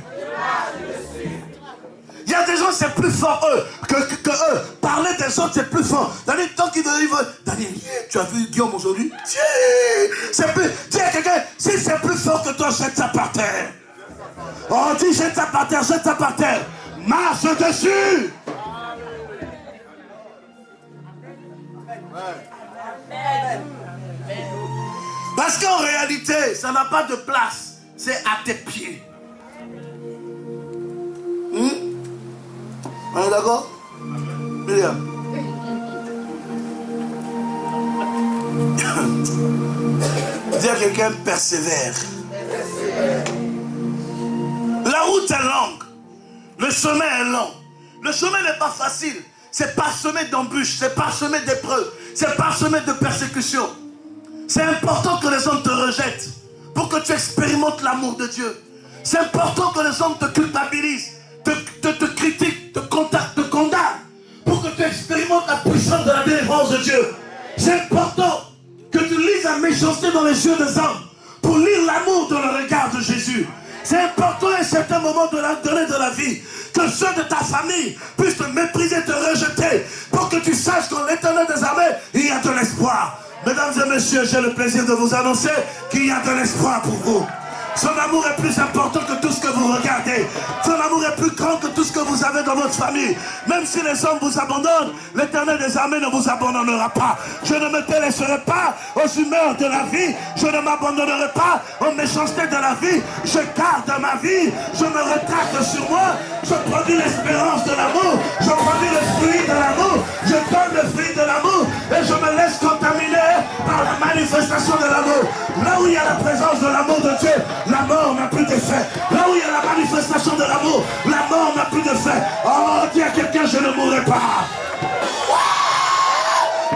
Il y a des gens, c'est plus fort eux que eux. Parler des autres, c'est plus fort. Daniel, tant qu'ils veulent. Daniel, tu as vu Guillaume aujourd'hui? C'est plus. Dis à quelqu'un, si c'est plus fort que toi, jette ça par terre. Oh, dis, jette ça par terre, jette ça par terre. marche dessus. Parce qu'en réalité, ça n'a pas de place. C'est à tes pieds. On est d'accord? Bien. Dis à quelqu'un, persévère. La route est longue. Le chemin est long. Le chemin n'est pas facile. C'est parsemé d'embûches. C'est parsemé d'épreuves. C'est parsemé de persécutions. C'est important que les hommes te rejettent pour que tu expérimentes l'amour de Dieu. C'est important que les hommes te culpabilisent, te critiquent, te condamnent pour que tu expérimentes la puissance de la délivrance de Dieu. C'est important que tu lises la méchanceté dans les yeux des hommes pour lire l'amour dans le regard de Jésus. C'est important à un certain moment de la donner de la vie que ceux de ta famille puissent te mépriser, te rejeter pour que tu saches qu'en l'Éternel des armées, il y a de l'espoir. Mesdames et messieurs, j'ai le plaisir de vous annoncer qu'il y a de l'espoir pour vous. Son amour est plus important que tout ce que vous regardez. Son amour est plus grand que tout ce que vous avez dans votre famille. Même si les hommes vous abandonnent, l'Éternel des armées ne vous abandonnera pas. Je ne me délaisserai pas aux humeurs de la vie. Je ne m'abandonnerai pas aux méchancetés de la vie. Je garde ma vie. Je me retraque sur moi. Je produis l'espérance de l'amour. Je produis le fruit de l'amour. Je donne le fruit de l'amour. Et je me laisse contaminer par la manifestation de l'amour. Là où il y a la présence de l'amour de Dieu, la mort n'a plus d'effet. Là où il y a la manifestation de l'amour, la mort n'a plus d'effet. Oh, dis à quelqu'un, je ne mourrai pas.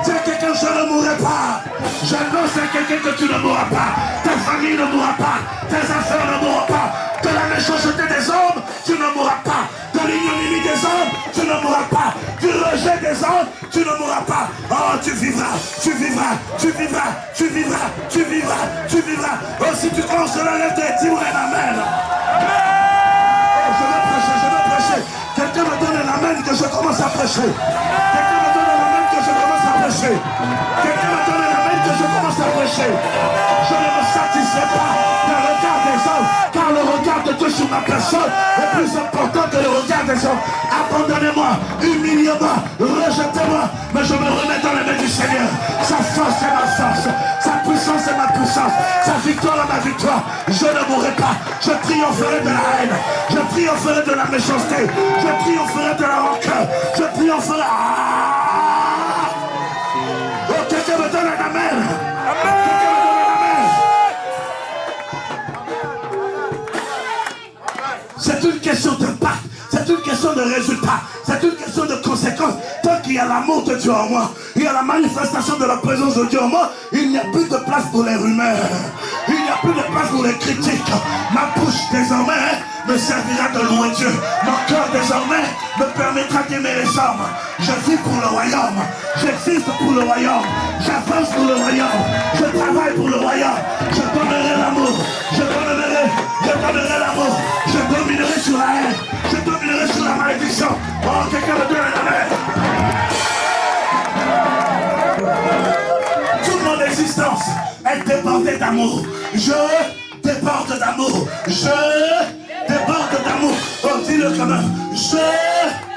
Dis à quelqu'un, je ne mourrai pas. J'annonce à quelqu'un que tu ne mourras pas. Ta famille ne mourra pas. Tes affaires ne mourront pas. De la méchanceté des hommes, tu ne mourras pas. De l'ignominie des hommes, tu ne mourras pas. Du rejet des hommes, tu ne mourras pas. Oh, tu vivras, tu vivras, tu vivras, tu vivras, tu vivras, tu vivras. Oh, si tu crois cela, lève-toi et dis-moi un amen. Oh, je vais prêcher. Quelqu'un me donne un amen que je commence à prêcher. Quelqu'un me donne un amen que je commence à prêcher. Quelqu'un me donne un amen que je commence à prêcher. Je ne me satisfais pas d'un regard des hommes, car le regard de Dieu sur ma personne est plus important que le regard des hommes. Abandonnez-moi, humiliez-moi, rejetez-moi, mais je me remets dans les mains du Seigneur. Sa force est ma force, sa puissance est ma puissance, sa victoire est ma victoire. Je ne mourrai pas, je triompherai de la haine, je triompherai de la méchanceté, je triompherai de la rancœur, je triompherai. Oh, quelqu'un me donne un amen. C'est une question d'impact, c'est une question de résultat, c'est une question de conséquence. Tant qu'il y a l'amour de Dieu en moi, il y a la manifestation de la présence de Dieu en moi, il n'y a plus de place pour les rumeurs, il n'y a plus de place pour les critiques. Ma bouche désormais me servira de louer Dieu. Mon cœur désormais me permettra d'aimer les hommes. Je vis pour le royaume, j'existe pour le royaume, j'avance pour le royaume, je travaille pour le royaume, je donnerai l'amour, je donnerai l'amour, je dominerai sur la haine, je dominerai sur la malédiction. Oh, quelqu'un me donne un amen. Toute mon existence est débordée d'amour. Je déborde d'amour. Je déborde d'amour. Oh, dis-le quand même. Je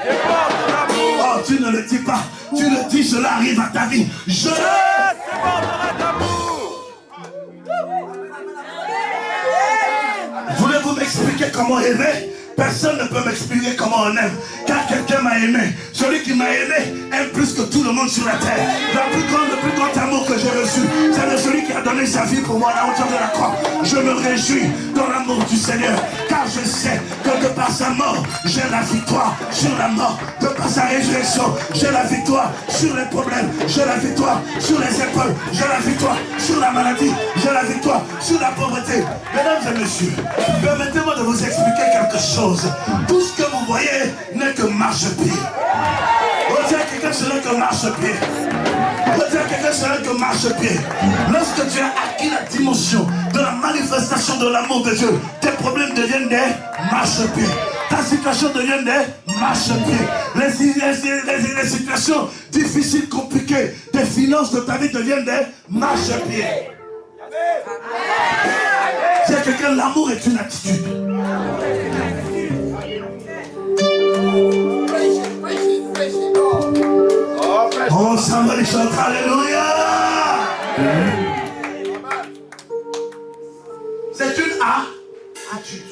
déborde d'amour. Oh, tu ne le dis pas. Tu le dis, cela arrive à ta vie. Je déborderai d'amour. Voulez-vous m'expliquer comment aimer? Personne ne peut m'expliquer comment on aime. Car quelqu'un m'a aimé. Celui qui m'a aimé aime plus que tout le monde sur la terre. Le plus grand amour que j'ai reçu, c'est de celui qui a donné sa vie pour moi à la hauteur de la croix. Je me réjouis dans l'amour du Seigneur. Car je sais que de par sa mort, j'ai la victoire sur la mort. De par sa résurrection, j'ai la victoire sur les problèmes. J'ai la victoire sur les épreuves. J'ai la victoire sur la maladie. J'ai la victoire sur la pauvreté. Mesdames et messieurs, permettez-moi de vous expliquer quelque chose. Tout ce que vous voyez n'est que marchepied. Retiens quelqu'un, ce n'est que marchepied. Retiens quelqu'un, ce n'est que marchepied. Lorsque tu as acquis la dimension de la manifestation de l'amour de Dieu, tes problèmes deviennent des marchepieds. Ta situation devient des marchepieds. Les situations difficiles, compliquées, des finances de ta vie deviennent des marchepieds. Si quelqu'un, l'amour est une attitude. Somebody shout Alléluia. C'est une attitude.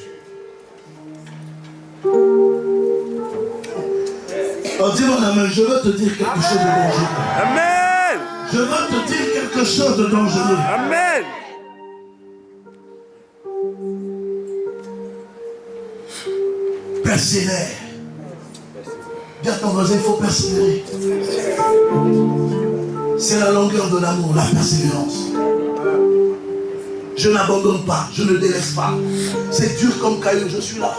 Oh, dis mon ami, je veux te dire quelque chose de dangereux. Amen. Je veux te dire quelque chose de dangereux. Amen. Persévère. Dis à ton voisin, il faut persévérer. C'est la longueur de l'amour, la persévérance. Je n'abandonne pas, je ne délaisse pas. C'est dur comme caillou, je suis là.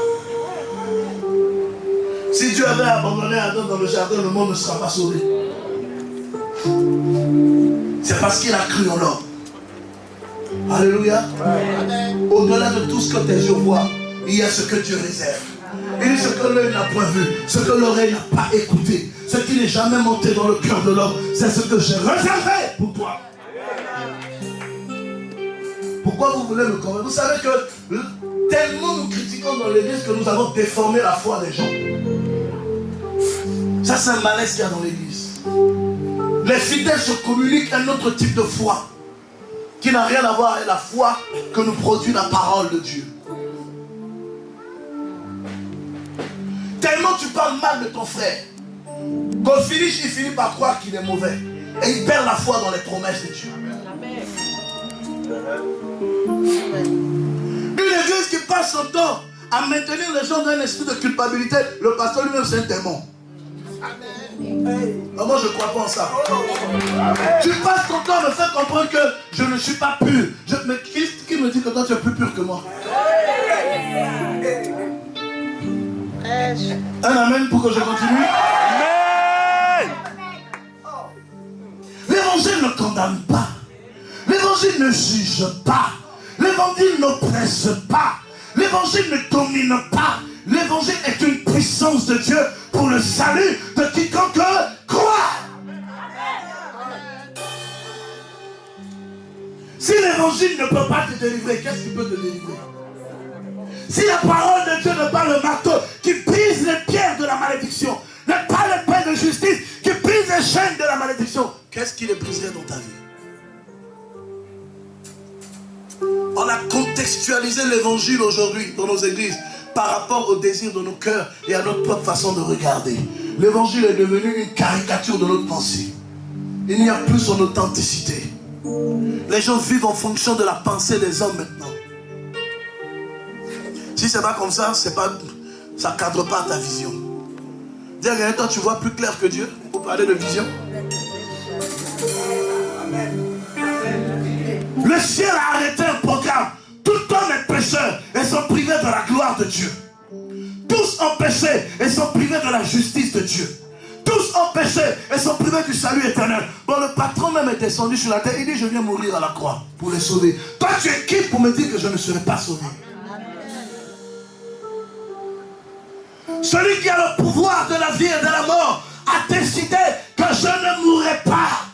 Si Dieu avait abandonné Adam dans le jardin, le monde ne sera pas sauvé. C'est parce qu'il a cru en l'homme. Alléluia. Au-delà de tout ce que tes yeux voient, il y a ce que Dieu réserve. Il dit ce que l'œil n'a point vu, ce que l'oreille n'a pas écouté, ce qui n'est jamais monté dans le cœur de l'homme, c'est ce que j'ai réservé pour toi. Pourquoi vous voulez me convaincre? Vous savez que tellement nous critiquons dans l'église que nous avons déformé la foi des gens. Ça, c'est un malaise qu'il y a dans l'église. Les fidèles se communiquent un autre type de foi qui n'a rien à voir avec la foi que nous produit la parole de Dieu. Tellement tu parles mal de ton frère qu'au finish, il finit par croire qu'il est mauvais. Et il perd la foi dans les promesses de Dieu. Une église qui passe son temps à maintenir les gens dans un esprit de culpabilité, le pasteur lui-même c'est un démon. Moi je ne crois pas en ça. Tu passes ton temps à me faire comprendre que je ne suis pas pur. Mais qui me dit que toi tu es plus pur que moi? Un amen pour que je continue. Amen. L'évangile ne condamne pas. L'évangile ne juge pas. L'évangile n'oppresse pas. L'évangile ne domine pas. L'évangile est une puissance de Dieu pour le salut de quiconque croit. Si l'évangile ne peut pas te délivrer, qu'est-ce qui peut te délivrer? Si la parole de Dieu n'est pas le marteau qui brise les pierres de la malédiction, n'est pas l'épée de justice qui brise les chaînes de la malédiction, qu'est-ce qui les briserait dans ta vie? On a contextualisé l'évangile aujourd'hui dans nos églises par rapport au désir de nos cœurs et à notre propre façon de regarder. L'évangile est devenu une caricature de notre pensée. Il n'y a plus son authenticité. Les gens vivent en fonction de la pensée des hommes maintenant. Si c'est pas comme ça, ça ne cadre pas ta vision. Dis à toi, tu vois plus clair que Dieu. Vous parlez de vision. Le ciel a arrêté un programme. Tout homme est pécheur et sont privés de la gloire de Dieu. Tous ont péché et sont privés de la justice de Dieu. Tous ont péché et sont privés du salut éternel. Bon, le patron même est descendu sur la terre. Il dit, je viens mourir à la croix pour les sauver. Toi, tu es qui pour me dire que je ne serai pas sauvé? Celui qui a le pouvoir de la vie et de la mort a décidé que je ne mourrai pas.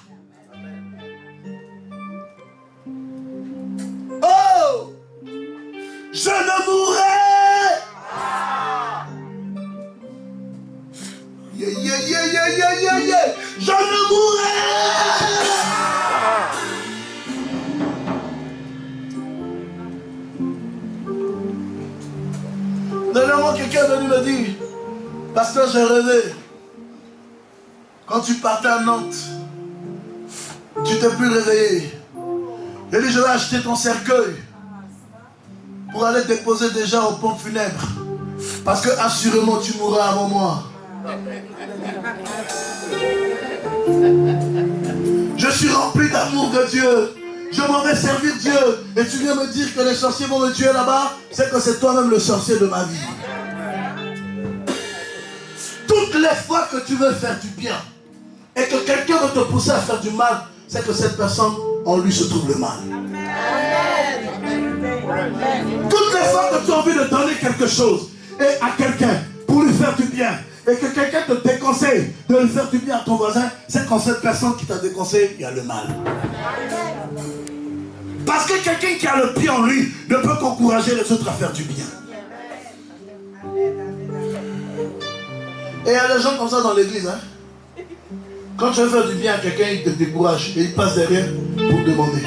Oh! Je ne mourrai. Je ne mourrai. Dernièrement, quelqu'un est venu me dire, pasteur, j'ai rêvé. Quand tu partais à Nantes, tu t'es plus réveillé. J'ai dit, je vais acheter ton cercueil pour aller déposer déjà aux pompes funèbres. Parce que assurément tu mourras avant moi. Je suis rempli d'amour de Dieu. Je m'en vais servir Dieu. Et tu viens me dire que les sorciers vont me tuer là-bas. C'est que c'est toi-même le sorcier de ma vie. Toutes les fois que tu veux faire du bien et que quelqu'un veut te pousser à faire du mal, c'est que cette personne, en lui se trouve le mal. Toutes les fois que tu as envie de donner quelque chose et à quelqu'un pour lui faire du bien, et que quelqu'un te déconseille de lui faire du bien à ton voisin, c'est quand cette personne qui t'a déconseillé, il y a le mal. Parce que quelqu'un qui a le pied en lui ne peut qu'encourager les autres à faire du bien. Et il y a des gens comme ça dans l'église. Hein? Quand tu veux faire du bien à quelqu'un, il te décourage et il passe derrière pour demander.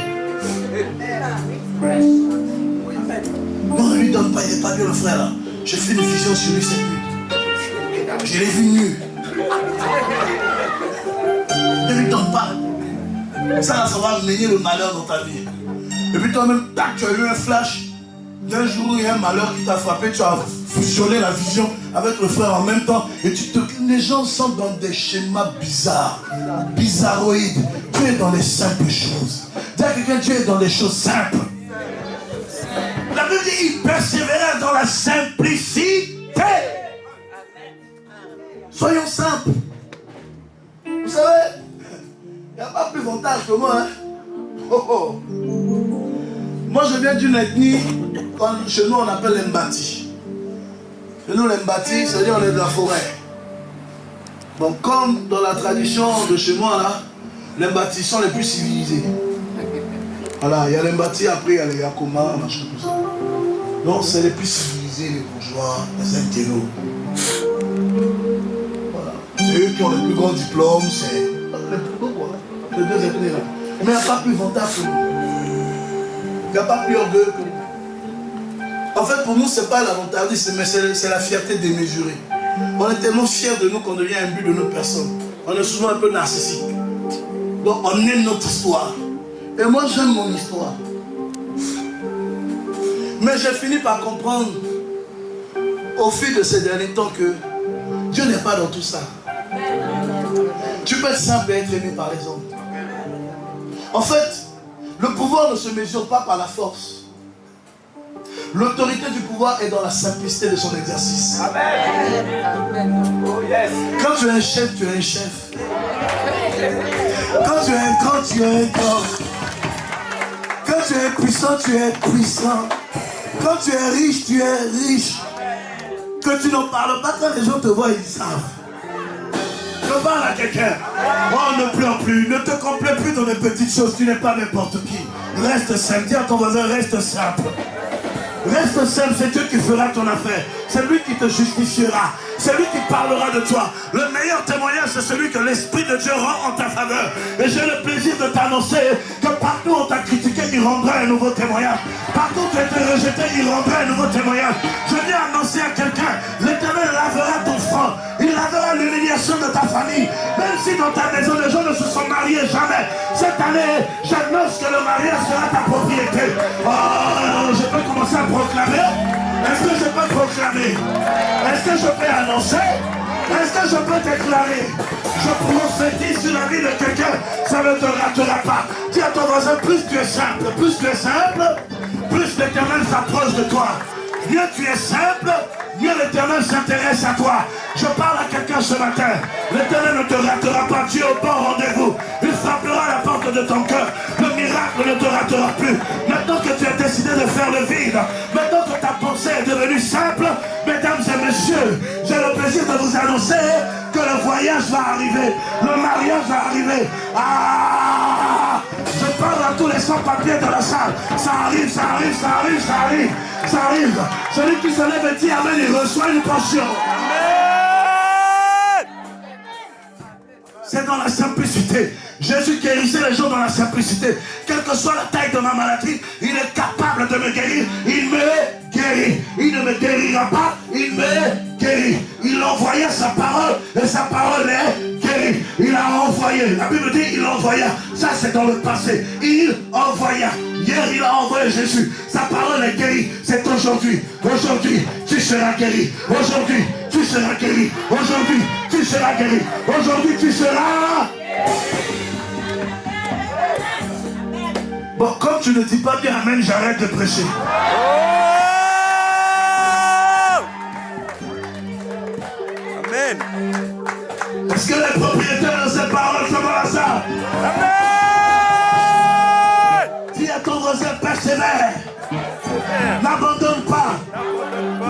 Non, ne lui donne pas, il n'est pas bien le frère là. J'ai fait une vision sur lui cette nuit. Je l'ai vu nu. Ne lui donne pas. Ça va mener le malheur dans ta vie. Et puis toi-même, tac, tu as eu un flash. D'un jour où il y a un malheur qui t'a frappé, tu as fusionné la vision avec le frère en même temps. Et les gens sont dans des schémas bizarres, bizarroïdes. Tu es dans les simples choses. Dis à quelqu'un, tu es dans les choses simples. La Bible dit, il persévérait dans la simplicité. Soyons simples. Vous savez, il n'y a pas plus vantage que moi. Hein? Oh, oh. Moi, je viens d'une ethnie, chez nous, on appelle les Mbati. Chez nous, les Mbati, c'est-à-dire on est de la forêt. Donc, comme dans la tradition de chez moi, là, les Mbati sont les plus civilisés. Voilà, il y a les Mbati, après, il y a les Yakoma, machin, tout ça. Donc, c'est les plus civilisés, les bourgeois, les intellos. Voilà. C'est eux qui ont les plus grands diplômes, c'est les plus grands, quoi. Les deux ethnies, là. Mais il n'y a pas plus vantage que nous. Il n'y a pas plus orgueilleux que nous. En fait, pour nous, ce n'est pas l'avantagisme, mais c'est la fierté démesurée. On est tellement fiers de nous qu'on devient un but de nos personnes. On est souvent un peu narcissique. Donc, on aime notre histoire. Et moi, j'aime mon histoire. Mais j'ai fini par comprendre, au fil de ces derniers temps, que Dieu n'est pas dans tout ça. Tu peux être simple et être aimé par les hommes. En fait, le pouvoir ne se mesure pas par la force. L'autorité du pouvoir est dans la simplicité de son exercice. Amen. Oh yes. Quand tu es un chef, tu es un chef. Quand tu es un grand, tu es un grand. Quand tu es puissant, tu es puissant. Quand tu es riche, tu es riche. Que tu n'en parles pas quand les gens te voient, ils savent. Je parle à quelqu'un. Oh, ne pleure plus. Ne te complais plus dans les petites choses. Tu n'es pas n'importe qui. Reste simple. Dis à ton voisin, reste simple. Reste simple, c'est Dieu qui fera ton affaire. C'est lui qui te justifiera. C'est lui qui parlera de toi. Le meilleur témoignage, c'est celui que l'Esprit de Dieu rend en ta faveur. Et j'ai le plaisir de t'annoncer que partout où on t'a critiqué, il rendra un nouveau témoignage. Partout où tu as été rejeté, il rendra un nouveau témoignage. Je viens annoncer à quelqu'un, l'Éternel lavera ton front. Il lavera l'humiliation de ta famille. Même si dans ta maison, les gens ne se sont mariés jamais. Cette année, j'annonce que le mariage sera ta propriété. Oh, je peux commencer à proclamer. Est-ce que je peux proclamer? Est-ce que je peux annoncer? Est-ce que je peux déclarer? Je prophétise sur la vie de quelqu'un, ça ne te ratera pas. Dis à ton voisin, plus tu es simple, plus l'Éternel s'approche de toi. Mieux tu es simple, mieux l'Éternel s'intéresse à toi. Je parle à quelqu'un ce matin. L'Éternel ne te ratera pas. Tu es au bon rendez-vous. Il frappera la porte de ton cœur. Le miracle ne te ratera plus. Maintenant que tu as décidé de faire le vide, maintenant que ta pensée est devenue simple, mesdames et messieurs, j'ai le plaisir de vous annoncer que le voyage va arriver. Le mariage va arriver. Ah! Je parle à tous les sans-papiers de la salle. Ça arrive, ça arrive, ça arrive, ça arrive. Ça arrive. Celui qui se lève et dit amen, il reçoit une portion. C'est dans la simplicité. Jésus guérissait les gens dans la simplicité. Quelle que soit la taille de ma maladie, il est capable de me guérir. Il me guérit. Il ne me guérira pas, il me guérit. Il envoya sa parole et sa parole est guérie. Il a envoyé. La Bible dit il envoya. Ça c'est dans le passé. Il envoya. Hier il a envoyé Jésus. Sa parole est guérie. C'est aujourd'hui. Aujourd'hui tu seras guéri. Aujourd'hui tu seras guéri. Aujourd'hui tu seras guéri. Aujourd'hui tu seras... Bon, comme tu ne dis pas bien amen, j'arrête de prêcher. Amen. Est-ce que les propriétaires de ces paroles sont dans la salle? Amen. Dis à ton voisin, persévère. N'abandonne pas.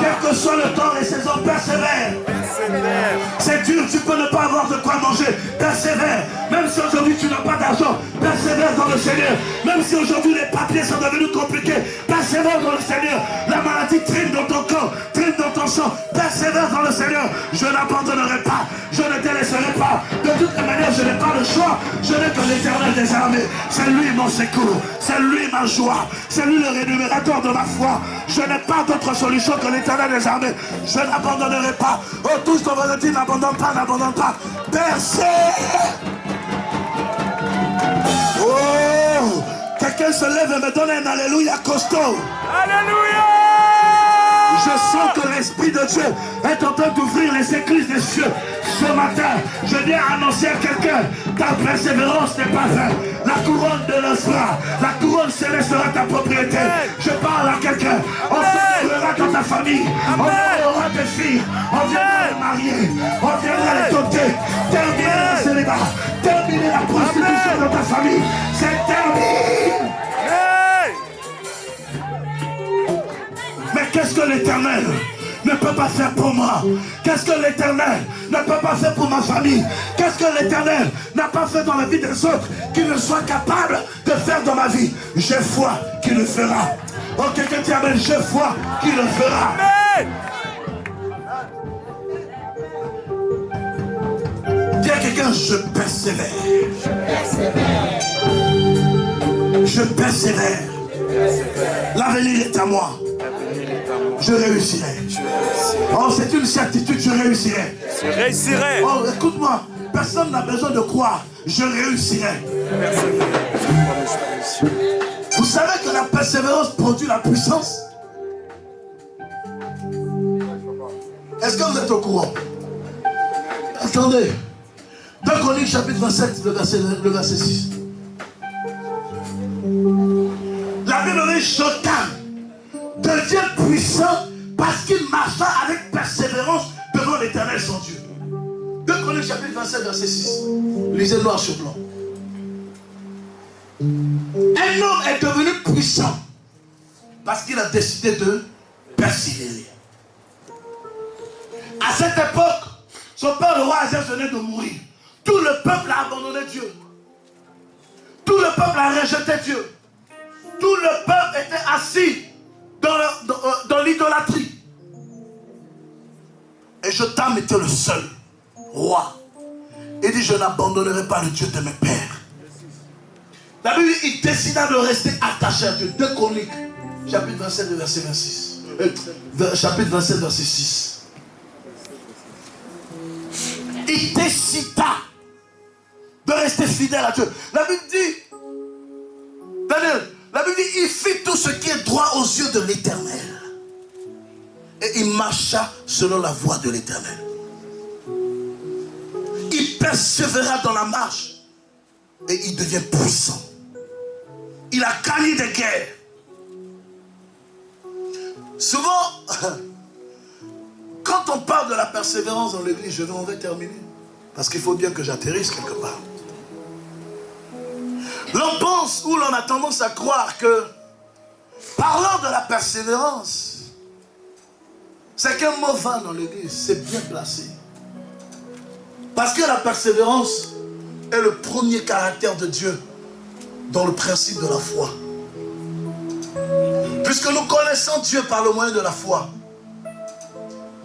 Quel que soit le temps et saison, persévère. C'est dur, tu peux ne pas avoir de quoi manger. Persévère. Même si aujourd'hui tu n'as pas d'argent, persévère dans le Seigneur. Même si aujourd'hui les papiers sont devenus compliqués, persévère dans le Seigneur. La maladie trime dans ton corps, trime dans ton sang. Persévère dans le Seigneur. Je n'abandonnerai pas. Je ne te laisserai pas. De toute manière, je n'ai pas le C'est lui mon secours. C'est lui ma joie. C'est lui le rémunérateur de ma foi. Je n'ai pas d'autre solution que l'Éternel des armées. Je n'abandonnerai pas. Oh, tous ton vendredi, n'abandonne pas, n'abandonne pas. Percez. Oh, quelqu'un se lève et me donne un alléluia costaud. Alléluia. Je sens que l'Esprit de Dieu est en train d'ouvrir les églises des cieux. Ce matin, je viens annoncer à quelqu'un, ta persévérance n'est pas vaine. La couronne de l'Osra, la couronne céleste sera ta propriété. Je parle à quelqu'un, on s'honorera dans ta famille, on honorera tes filles, on viendra les marier, on viendra les doter, terminer le célibat, terminer la prostitution dans ta famille. C'est terminé. Mais qu'est-ce que l'Éternel ne peut pas faire pour moi? Qu'est-ce que l'Éternel ne peut pas faire pour ma famille? Qu'est-ce que l'Éternel n'a pas fait dans la vie des autres qu'il ne soit capable de faire dans ma vie? J'ai foi qu'il le fera. Oh, quelqu'un dit amen, j'ai foi qu'il le fera. Amen. Dis à quelqu'un, je persévère. Je persévère. L'avenir est à moi. Je réussirai. Oh, c'est une certitude, je réussirai. Je réussirai. Oh, écoute-moi, personne n'a besoin de croire. Je réussirai. Vous savez que la persévérance produit la puissance? Est-ce que vous êtes au courant? Attendez. 2 Chroniques chapitre 27, le verset 6. La Bible dit, Jotham devient puissant parce qu'il marcha avec persévérance devant l'Éternel son Dieu. 2 Chroniques chapitre 27, verset 6. Lisez noir sur blanc. Un homme est devenu puissant parce qu'il a décidé de persévérer. À cette époque, son père, le roi Azaz, venait de mourir. Tout le peuple a abandonné Dieu. Tout le peuple a rejeté Dieu. Tout le peuple était assis dans l'idolâtrie. Et Jotham était le seul roi. Il dit, je n'abandonnerai pas le Dieu de mes pères. La Bible, il décida de rester attaché à Dieu. 2 Chroniques, chapitre 27, verset 26. Chapitre 27, verset 6. Il décida de rester fidèle à Dieu. La Bible dit, Daniel, la Bible dit, il fit tout ce qui est droit aux yeux de l'Éternel. Et il marcha selon la voie de l'Éternel. Il persévéra dans la marche. Et il devient puissant. Il a gagné des guerres. Souvent, quand on parle de la persévérance dans l'église, je vais terminer. Parce qu'il faut bien que j'atterrisse quelque part. L'on pense ou l'on a tendance à croire que, parlant de la persévérance, c'est qu'un mot vain dans l'église, c'est bien placé. Parce que la persévérance est le premier caractère de Dieu dans le principe de la foi. Puisque nous connaissons Dieu par le moyen de la foi.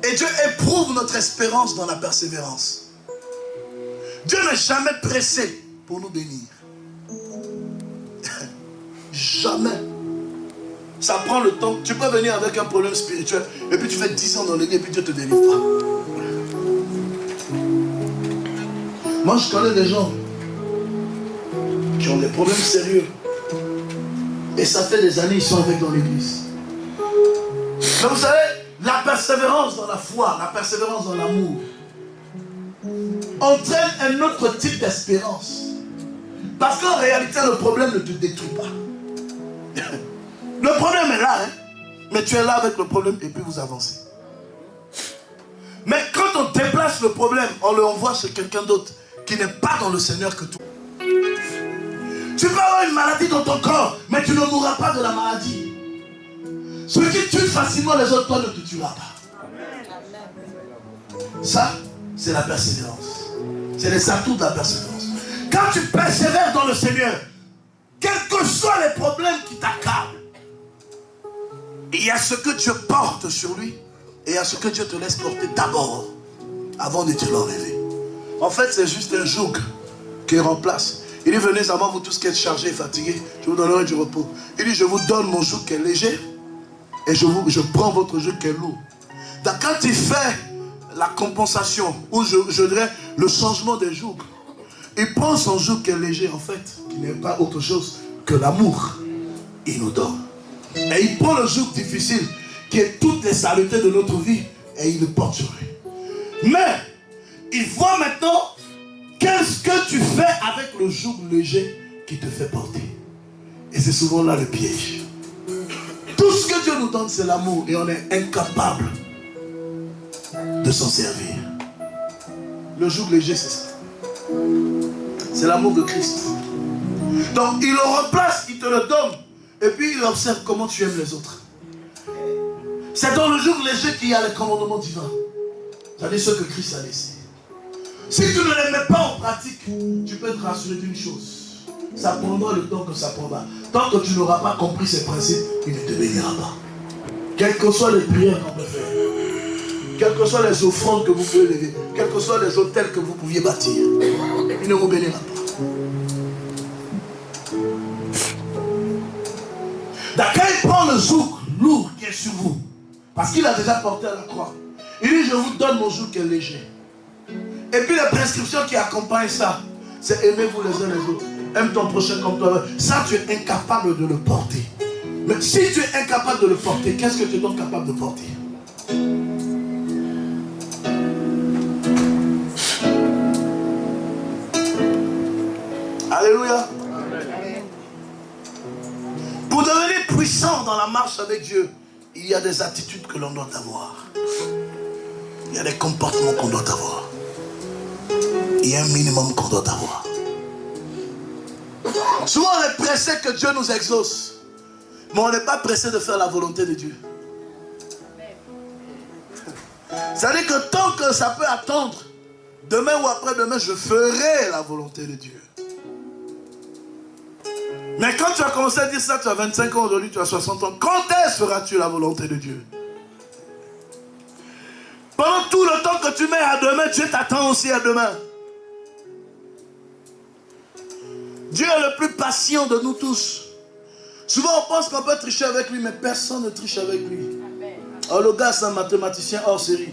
Et Dieu éprouve notre espérance dans la persévérance. Dieu n'est jamais pressé pour nous bénir. Jamais. Ça prend le temps. Tu peux venir avec un problème spirituel et puis tu fais 10 ans dans l'église et puis Dieu ne te délivre pas. Moi je connais des gens qui ont des problèmes sérieux. Et ça fait des années qu'ils sont avec dans l'église. Mais vous savez, la persévérance dans la foi, la persévérance dans l'amour, entraîne un autre type d'espérance. Parce qu'en réalité, le problème ne te détruit pas. Le problème est là, hein? Mais tu es là avec le problème et puis vous avancez. Mais quand on déplace le problème, on le envoie chez quelqu'un d'autre qui n'est pas dans le Seigneur que toi. Tu peux avoir une maladie dans ton corps, mais tu ne mourras pas de la maladie. Ce qui tue facilement les autres, toi ne te tueras pas. Ça, c'est la persévérance. C'est les atouts de la persévérance. Quand tu persévères dans le Seigneur, quels que soient les problèmes qui t'accablent, il y a ce que Dieu porte sur lui et il y a ce que Dieu te laisse porter d'abord avant de te l'enlever. En fait, c'est juste un joug qui remplace. Il dit, venez à moi, vous tous qui êtes chargés et fatigués, je vous donnerai du repos. Il dit, je vous donne mon joug qui est léger et je prends votre joug qui est lourd. Donc quand il fait la compensation, ou je dirais le changement des jougs, il prend son joug qui est léger en fait, qui n'est pas autre chose que l'amour. Il nous donne. Et il prend le joug difficile, qui est toutes les saletés de notre vie, et il le porte sur lui. Mais, il voit maintenant qu'est-ce que tu fais avec le joug léger qui te fait porter. Et c'est souvent là le piège. Tout ce que Dieu nous donne, c'est l'amour, et on est incapable de s'en servir. Le joug léger, c'est ça. C'est l'amour de Christ. Donc, il le remplace, il te le donne, et puis il observe comment tu aimes les autres. C'est dans le joug léger qu'il y a les commandements divins. C'est-à-dire ce que Christ a laissé. Si tu ne les mets pas en pratique, tu peux être rassuré d'une chose. Ça prendra le temps que ça prendra. Tant que tu n'auras pas compris ces principes, il ne te bénira pas. Quelles que soient les prières qu'on peut faire, quelles que soient les offrandes que vous pouvez lever, quels que soient les hôtels que vous pouviez bâtir, il ne vous bénira pas. D'accord, il prend le joug lourd qui est sur vous, parce qu'il a déjà porté à la croix. Il dit, je vous donne mon joug qui est léger. Et puis les prescriptions qui accompagnent ça, c'est aimez-vous les uns les autres. Aime ton prochain comme toi-même. Ça, tu es incapable de le porter. Mais si tu es incapable de le porter, qu'est-ce que tu es donc capable de porter? Alléluia. Pour devenir puissant dans la marche avec Dieu, il y a des attitudes que l'on doit avoir. Il y a des comportements qu'on doit avoir. Il y a un minimum qu'on doit avoir. Souvent on est pressé que Dieu nous exauce, mais on n'est pas pressé de faire la volonté de Dieu. C'est-à-dire que tant que ça peut attendre, demain ou après-demain, je ferai la volonté de Dieu. Mais quand tu as commencé à dire ça, tu as 25 ans aujourd'hui, tu as 60 ans, quand est-ce feras-tu la volonté de Dieu? Pendant tout le temps que tu mets à demain, Dieu t'attend aussi à demain. Dieu est le plus patient de nous tous. Souvent on pense qu'on peut tricher avec lui, mais personne ne triche avec lui. Oh, le gars c'est un mathématicien hors série.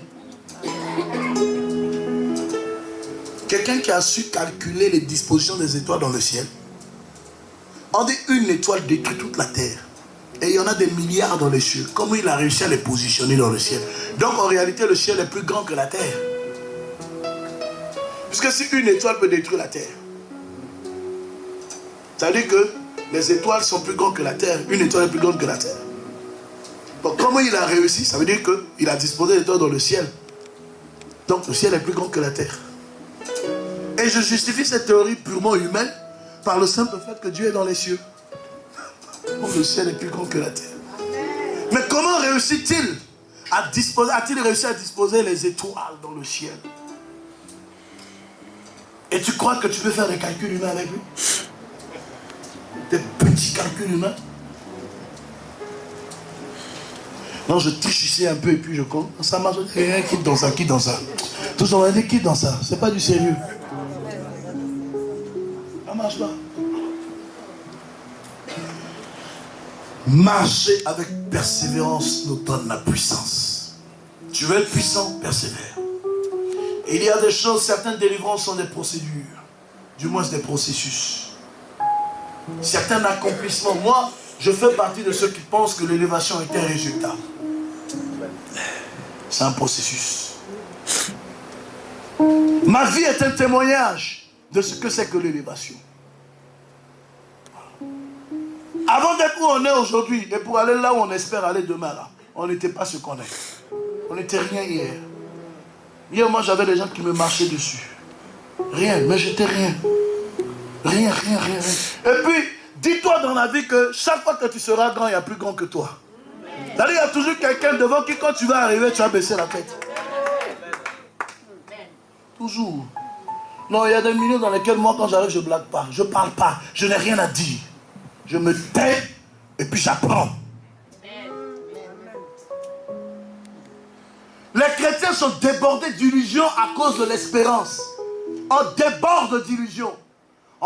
Quelqu'un qui a su calculer les dispositions des étoiles dans le ciel. On dit une étoile détruit toute la terre. Et il y en a des milliards dans les cieux. Comment il a réussi à les positionner dans le ciel? Donc en réalité le ciel est plus grand que la terre. Puisque si une étoile peut détruire la terre, ça veut dire que les étoiles sont plus grandes que la terre. Une étoile est plus grande que la terre. Donc comment il a réussi? Ça veut dire qu'il a disposé d'étoiles dans le ciel. Donc le ciel est plus grand que la terre. Et je justifie cette théorie purement humaine par le simple fait que Dieu est dans les cieux. Donc le ciel est plus grand que la terre. Mais comment réussit-il à disposer, a-t-il réussi à disposer les étoiles dans le ciel? Et tu crois que tu peux faire des calculs humains avec lui? Des petits calculs humains? Non, je triche ici un peu et puis je compte. Ça marche. Rien quitte dans ça, quitte dans ça. Tous on va dire quitte dans ça. C'est pas du sérieux. Ça marche pas. Marcher avec persévérance nous donne la puissance. Tu veux être puissant, persévère. Et il y a des choses, certaines délivrances sont des procédures. Du moins des processus. Certains accomplissements. Moi, je fais partie de ceux qui pensent que l'élévation est un résultat. C'est un processus. Ma vie est un témoignage de ce que c'est que l'élévation. Avant d'être où on est aujourd'hui, et pour aller là où on espère aller demain, là, on n'était pas ce qu'on est. On n'était rien hier. Hier, moi, j'avais des gens qui me marchaient dessus. Rien, mais j'étais rien. Rien. Et puis, dis-toi dans la vie que chaque fois que tu seras grand, il y a plus grand que toi. C'est-à-dire, il y a toujours quelqu'un devant qui, quand tu vas arriver, tu vas baisser la tête. Toujours. Non, il y a des milieux dans lesquels moi, quand j'arrive, je ne blague pas. Je ne parle pas. Je n'ai rien à dire. Je me tais et puis j'apprends. Les chrétiens sont débordés d'illusions à cause de l'espérance. On déborde d'illusions.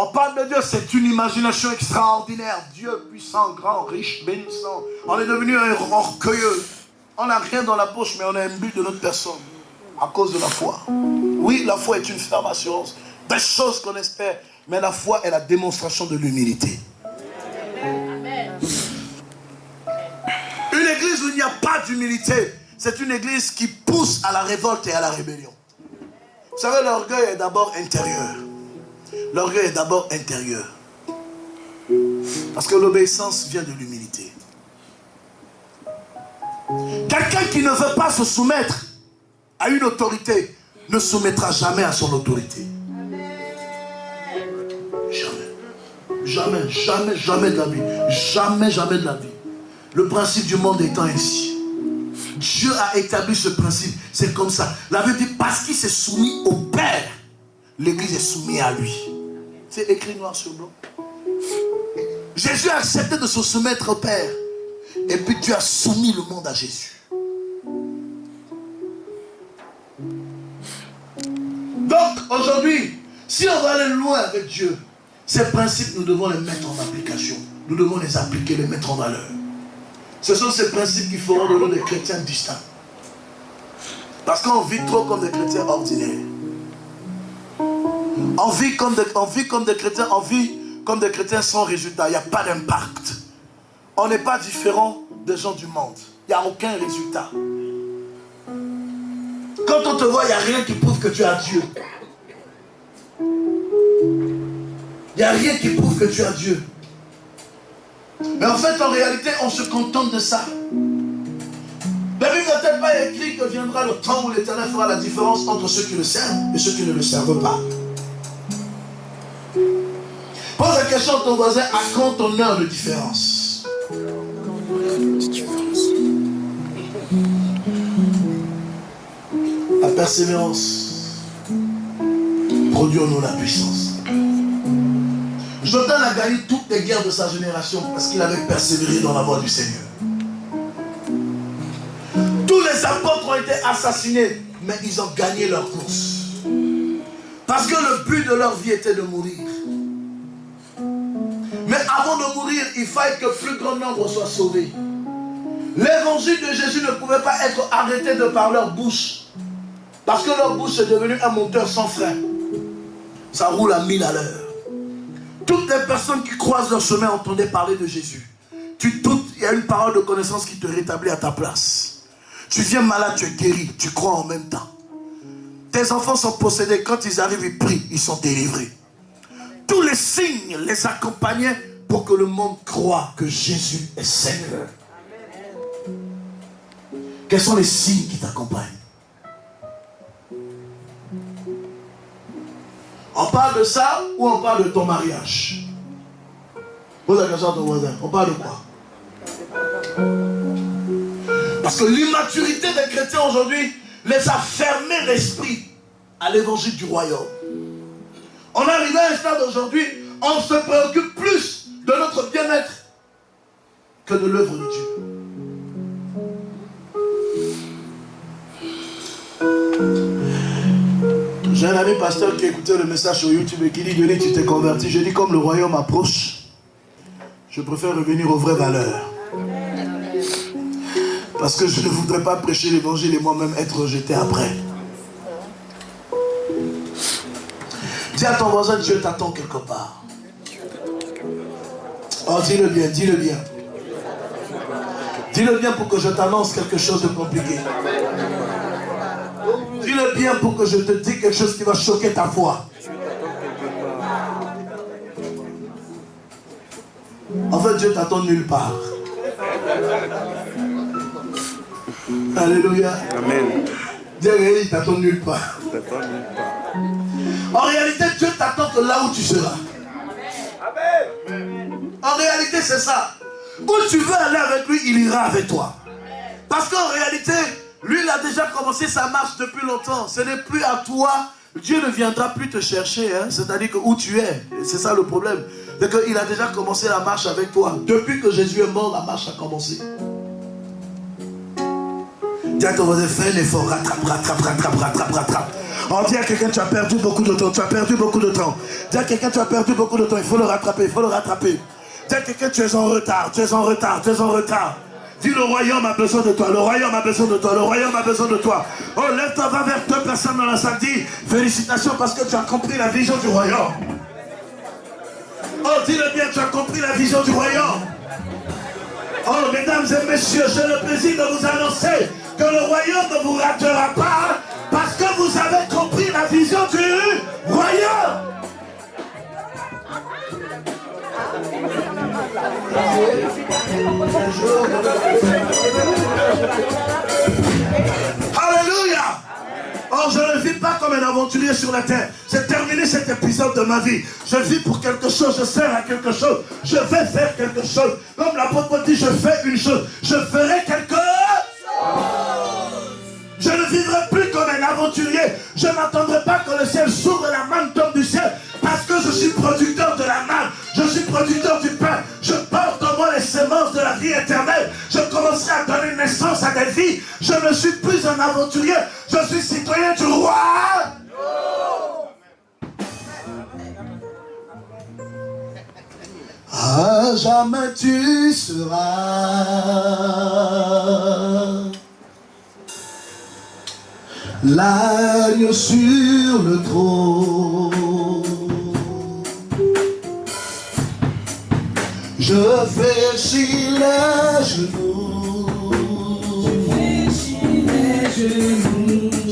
On parle de Dieu, c'est une imagination extraordinaire. Dieu puissant, grand, riche, bénissant. On est devenu un orgueilleux. On n'a rien dans la poche, mais on a un but de notre personne. À cause de la foi. Oui, la foi est une ferme assurance. Des choses qu'on espère. Mais la foi est la démonstration de l'humilité. Une église où il n'y a pas d'humilité, c'est une église qui pousse à la révolte et à la rébellion. Vous savez, l'orgueil est d'abord intérieur. L'orgueil est d'abord intérieur. Parce que l'obéissance vient de l'humilité. Quelqu'un qui ne veut pas se soumettre à une autorité ne soumettra jamais à son autorité. Jamais. Jamais, jamais, jamais de la vie. Jamais, jamais de la vie. Le principe du monde étant ainsi. Dieu a établi ce principe. C'est comme ça. La Bible dit parce qu'il s'est soumis au Père, l'Église est soumise à lui. C'est écrit noir sur blanc. Jésus a accepté de se soumettre au Père. Et puis Dieu a soumis le monde à Jésus. Donc aujourd'hui, si on va aller loin avec Dieu, ces principes, nous devons les mettre en application. Nous devons les appliquer, les mettre en valeur. Ce sont ces principes qui feront de nous des chrétiens distincts. Parce qu'on vit trop comme des chrétiens ordinaires. On vit comme des chrétiens sans résultat. Il n'y a pas d'impact. On n'est pas différent des gens du monde. Il n'y a aucun résultat. Quand on te voit, il n'y a rien qui prouve que tu as Dieu. Il n'y a rien qui prouve que tu as Dieu. Mais en fait, en réalité, on se contente de ça. La Bible n'a-t-elle pas écrit que viendra le temps où l'Éternel fera la différence entre ceux qui le servent et ceux qui ne le servent pas? Pose la question à ton voisin, à quand ton heure de différence? La persévérance produit en nous la puissance. Jonathan a gagné toutes les guerres de sa génération parce qu'il avait persévéré dans la voie du Seigneur. Tous les apôtres ont été assassinés, mais ils ont gagné leur course. Parce que le but de leur vie était de mourir. Mais avant de mourir, il fallait que plus grand nombre soit sauvé. L'évangile de Jésus ne pouvait pas être arrêté de par leur bouche. Parce que leur bouche est devenue un moteur sans frein. Ça roule à 1000 à l'heure. Toutes les personnes qui croisent leur chemin entendaient parler de Jésus. Tu doutes, il y a une parole de connaissance qui te rétablit à ta place. Tu viens malade, tu es guéri, tu crois en même temps. Tes enfants sont possédés, quand ils arrivent, ils prient, ils sont délivrés. Tous les signes les accompagnaient pour que le monde croie que Jésus est Seigneur. Quels sont les signes qui t'accompagnent? On parle de ça ou on parle de ton mariage? Pose la question à ton voisin. On parle de quoi? Parce que l'immaturité des chrétiens aujourd'hui les a fermés l'esprit à l'évangile du royaume. On est arrivé à un stade aujourd'hui, on se préoccupe plus de notre bien-être que de l'œuvre de Dieu. J'ai un ami pasteur qui écoutait le message sur YouTube et qui dit, Denis, tu t'es converti. Je dis, comme le royaume approche, je préfère revenir aux vraies valeurs. Parce que je ne voudrais pas prêcher l'évangile et moi-même être rejeté après. Dis à ton voisin, Dieu t'attend quelque part. Oh, dis-le bien, dis-le bien. Dis-le bien pour que je t'annonce quelque chose de compliqué. Dis-le bien pour que je te dise quelque chose qui va choquer ta foi. En fait, Dieu t'attend nulle part. Alléluia. Amen. Dieu, il t'attend nulle part. En réalité, Dieu t'attend que là où tu seras. En réalité, c'est ça. Où tu veux aller avec lui, il ira avec toi. Parce qu'en réalité, lui, il a déjà commencé sa marche depuis longtemps. Ce n'est plus à toi. Dieu ne viendra plus te chercher. Hein? C'est-à-dire que où tu es. C'est ça le problème. C'est qu'il a déjà commencé la marche avec toi. Depuis que Jésus est mort, la marche a commencé. Dis à ton voisin, fais l'effort, rattrape, rattrape, rattrape, rattrape, rattrape. On dit à quelqu'un, tu as perdu beaucoup de temps, tu as perdu beaucoup de temps. Dis à quelqu'un, tu as perdu beaucoup de temps, il faut le rattraper, il faut le rattraper. Dis à quelqu'un, tu es en retard, tu es en retard, tu es en retard. Dis, le royaume a besoin de toi, le royaume a besoin de toi, le royaume a besoin de toi. Oh, lève-toi, va vers 2 personnes dans la salle, dis, félicitations parce que tu as compris la vision du royaume. Oh, dis-le bien, tu as compris la vision du royaume. Oh, mesdames et messieurs, j'ai le plaisir de vous annoncer que le royaume ne vous ratera pas parce que vous avez compris la vision du royaume. Alléluia. Or, je ne vis pas comme un aventurier sur la terre. C'est terminé cet épisode de ma vie. Je vis pour quelque chose, je sers à quelque chose. Je vais faire quelque chose. Comme l'apôtre dit, je fais une chose. Je ferai quelque chose. Je ne vivrai plus comme un aventurier. Je n'attendrai pas que le ciel s'ouvre et la manne tombe du ciel. Parce que je suis producteur de la manne. Je suis producteur du pain. Je porte en moi les semences de la vie éternelle. Je commencerai à donner naissance à des vies. Je ne suis plus un aventurier. Je suis citoyen du roi. À jamais tu seras l'agneau sur le trône. Je fléchis les genoux.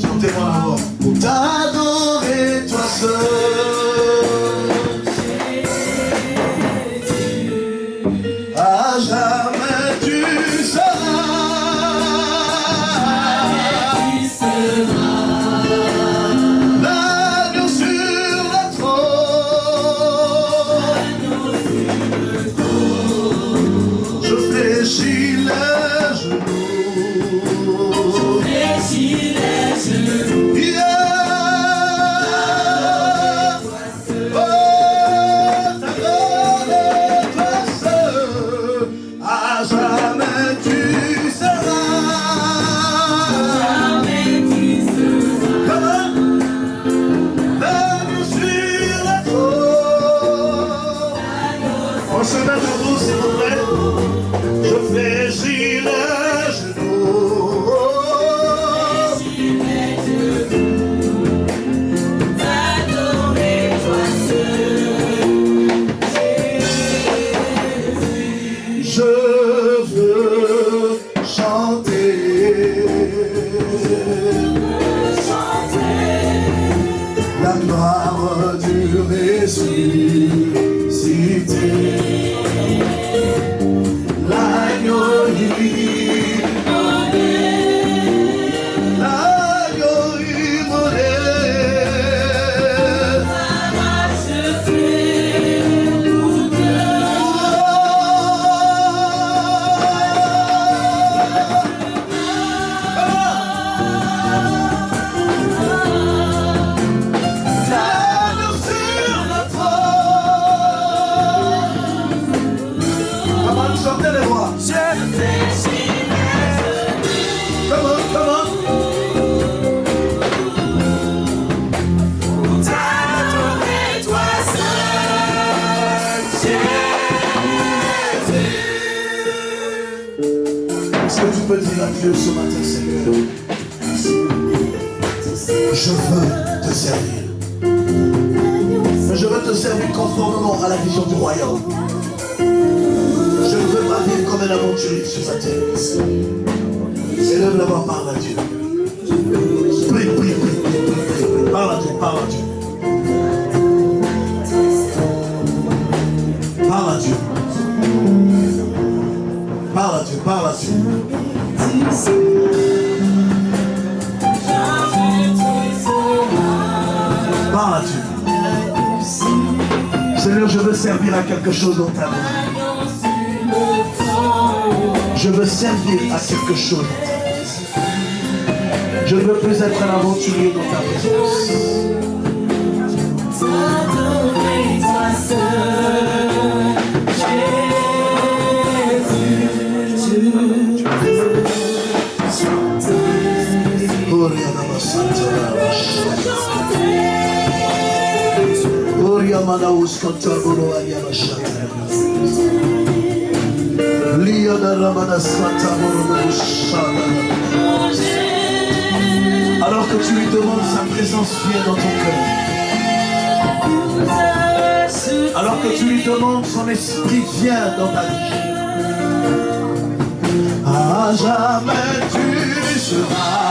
Chantez-moi la voix. Pour t'adorer toi seul. À jamais tu l'agneau sur le trône. Je fléchis les genoux. Yeah. Oh, t'adorer toi seul. À jamais tu on se met debout, s'il vous plaît. Je fléchis les genoux. Je veux chanter. La gloire du ressuscité. L'agneau immolé. L'agneau immolé. Est-ce que tu peux dire à Dieu ce matin, Seigneur, je veux te servir. Mais je veux te servir conformément à la vision du royaume. Je ne veux pas vivre comme un aventurier sur la terre. Élève la voix, parle à Dieu. Prie, prie, prie, prie, prie, prie. Parle à Dieu, parle à Dieu. Parle à Dieu. Parle à Dieu, parle à Dieu. Parle à Dieu. Seigneur, je veux servir à quelque chose dans ta vie. Je veux servir à quelque chose dans ta vie. Je ne veux plus être un aventurier dans ta présence. Je Alors que tu lui demandes, sa présence vient dans ton cœur. Alors que tu lui demandes, son esprit vient dans ta vie. À jamais tu seras.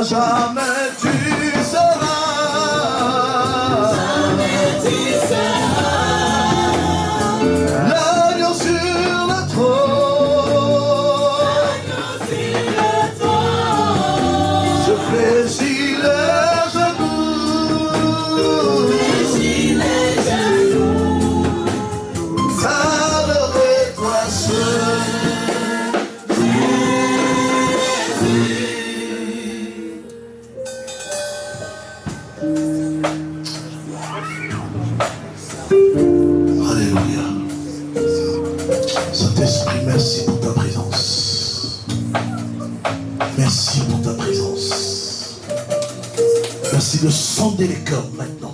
Jamais tu seras, l'agneau sur le trône, je fléchis les genoux, t'adorer toi seul. Merci pour ta présence. Merci pour ta présence. Merci de sonder les cœurs maintenant.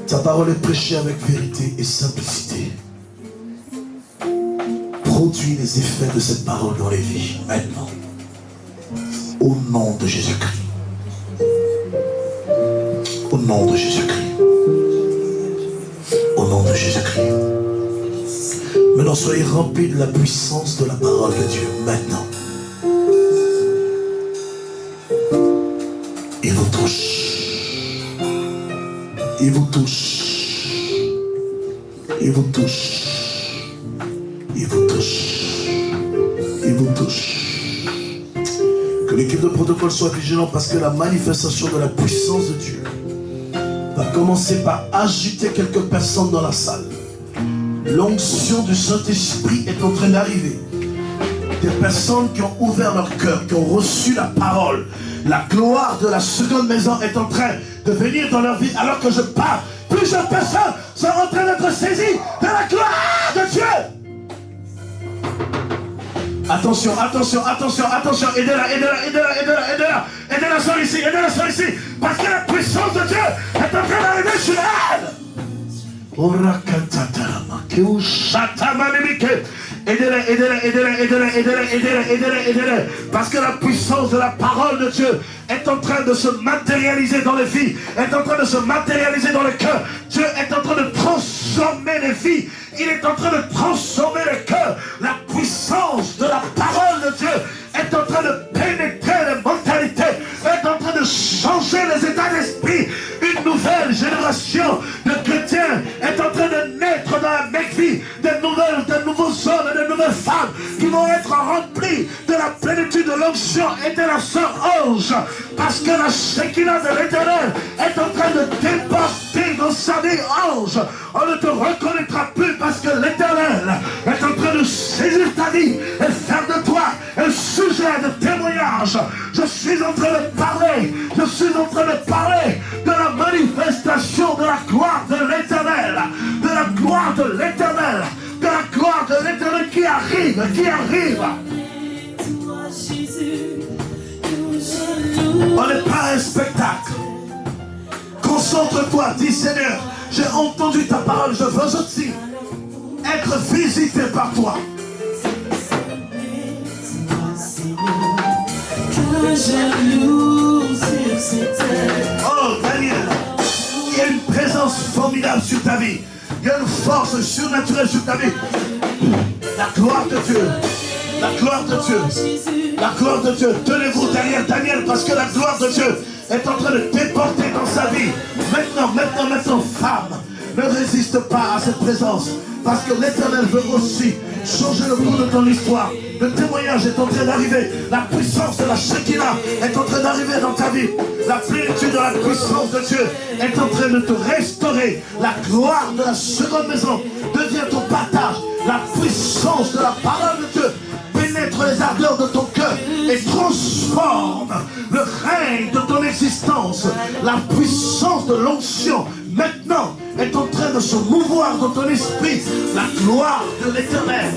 Ta parole est prêchée avec vérité et simplicité. Produis les effets de cette parole dans les vies maintenant. Au nom de Jésus-Christ. Au nom de Jésus-Christ. Au nom de Jésus-Christ. Maintenant, soyez remplis de la puissance de la parole de Dieu, maintenant. Il vous touche. Il vous touche. Il vous touche. Il vous touche. Il vous touche. Que l'équipe de protocole soit vigilante parce que la manifestation de la puissance de Dieu va commencer par agiter quelques personnes dans la salle. L'onction du Saint-Esprit est en train d'arriver. Des personnes qui ont ouvert leur cœur, qui ont reçu la parole. La gloire de la seconde maison est en train de venir dans leur vie alors que je parle. Plusieurs personnes sont en train d'être saisies de la gloire de Dieu. Attention, attention, attention, attention. Aidez-la, aidez-la, aidez-la, aidez-la, aidez-la. Aidez-la, sort ici, aidez-la, sort ici. Parce que la puissance de Dieu est en train d'arriver sur elle. Aidez-la, aidez-la, aidez-la, aidez-la, aidez-la, aidez-la, aidez-la, aidez-la. Parce que la puissance de la parole de Dieu est en train de se matérialiser dans les vies, est en train de se matérialiser dans le cœur. Dieu est en train de transformer les vies. Il est en train de transformer le cœur. La puissance de la parole de Dieu est en train de pénétrer les mentalités, est en train de changer les états d'esprit. Une nouvelle génération de chrétiens est en train de naître dans la même vie. De nouveaux hommes et de nouvelles femmes qui vont être remplis de la plénitude de l'onction et de la sœur ange. Parce que la Shekinah de l'Éternel est en train de déporter dans sa vie ange. On ne te reconnaîtra plus parce que l'Éternel est en train de saisir ta vie et faire de toi un sujet de témoignage. Je suis en train de parler, je suis en train de parler de la manifestation de la gloire de l'Éternel, de la gloire de l'Éternel, de la gloire de l'Éternel qui arrive, qui arrive. On n'est pas un spectacle. Concentre-toi, dis Seigneur, j'ai entendu ta parole, je veux aussi être visité par toi. Oh Daniel, il y a une présence formidable sur ta vie. Il y a une force surnaturelle sur ta vie. La gloire de Dieu. La gloire de Dieu. La gloire de Dieu. Tenez-vous derrière Daniel parce que la gloire de Dieu est en train de déporter dans sa vie. Maintenant, femme, Ne résiste pas à cette présence. Parce que l'Éternel veut aussi changer le cours de ton histoire. Le témoignage est en train d'arriver. La puissance de la Shekinah est en train d'arriver dans ta vie. La plénitude de la puissance de Dieu est en train de te restaurer. La gloire de la seconde maison devient ton partage. La puissance de la parole de Dieu pénètre les ardeurs de ton cœur et transforme le règne de ton existence. La puissance de l'onction maintenant est en train de se mouvoir dans ton esprit. La gloire de l'Éternel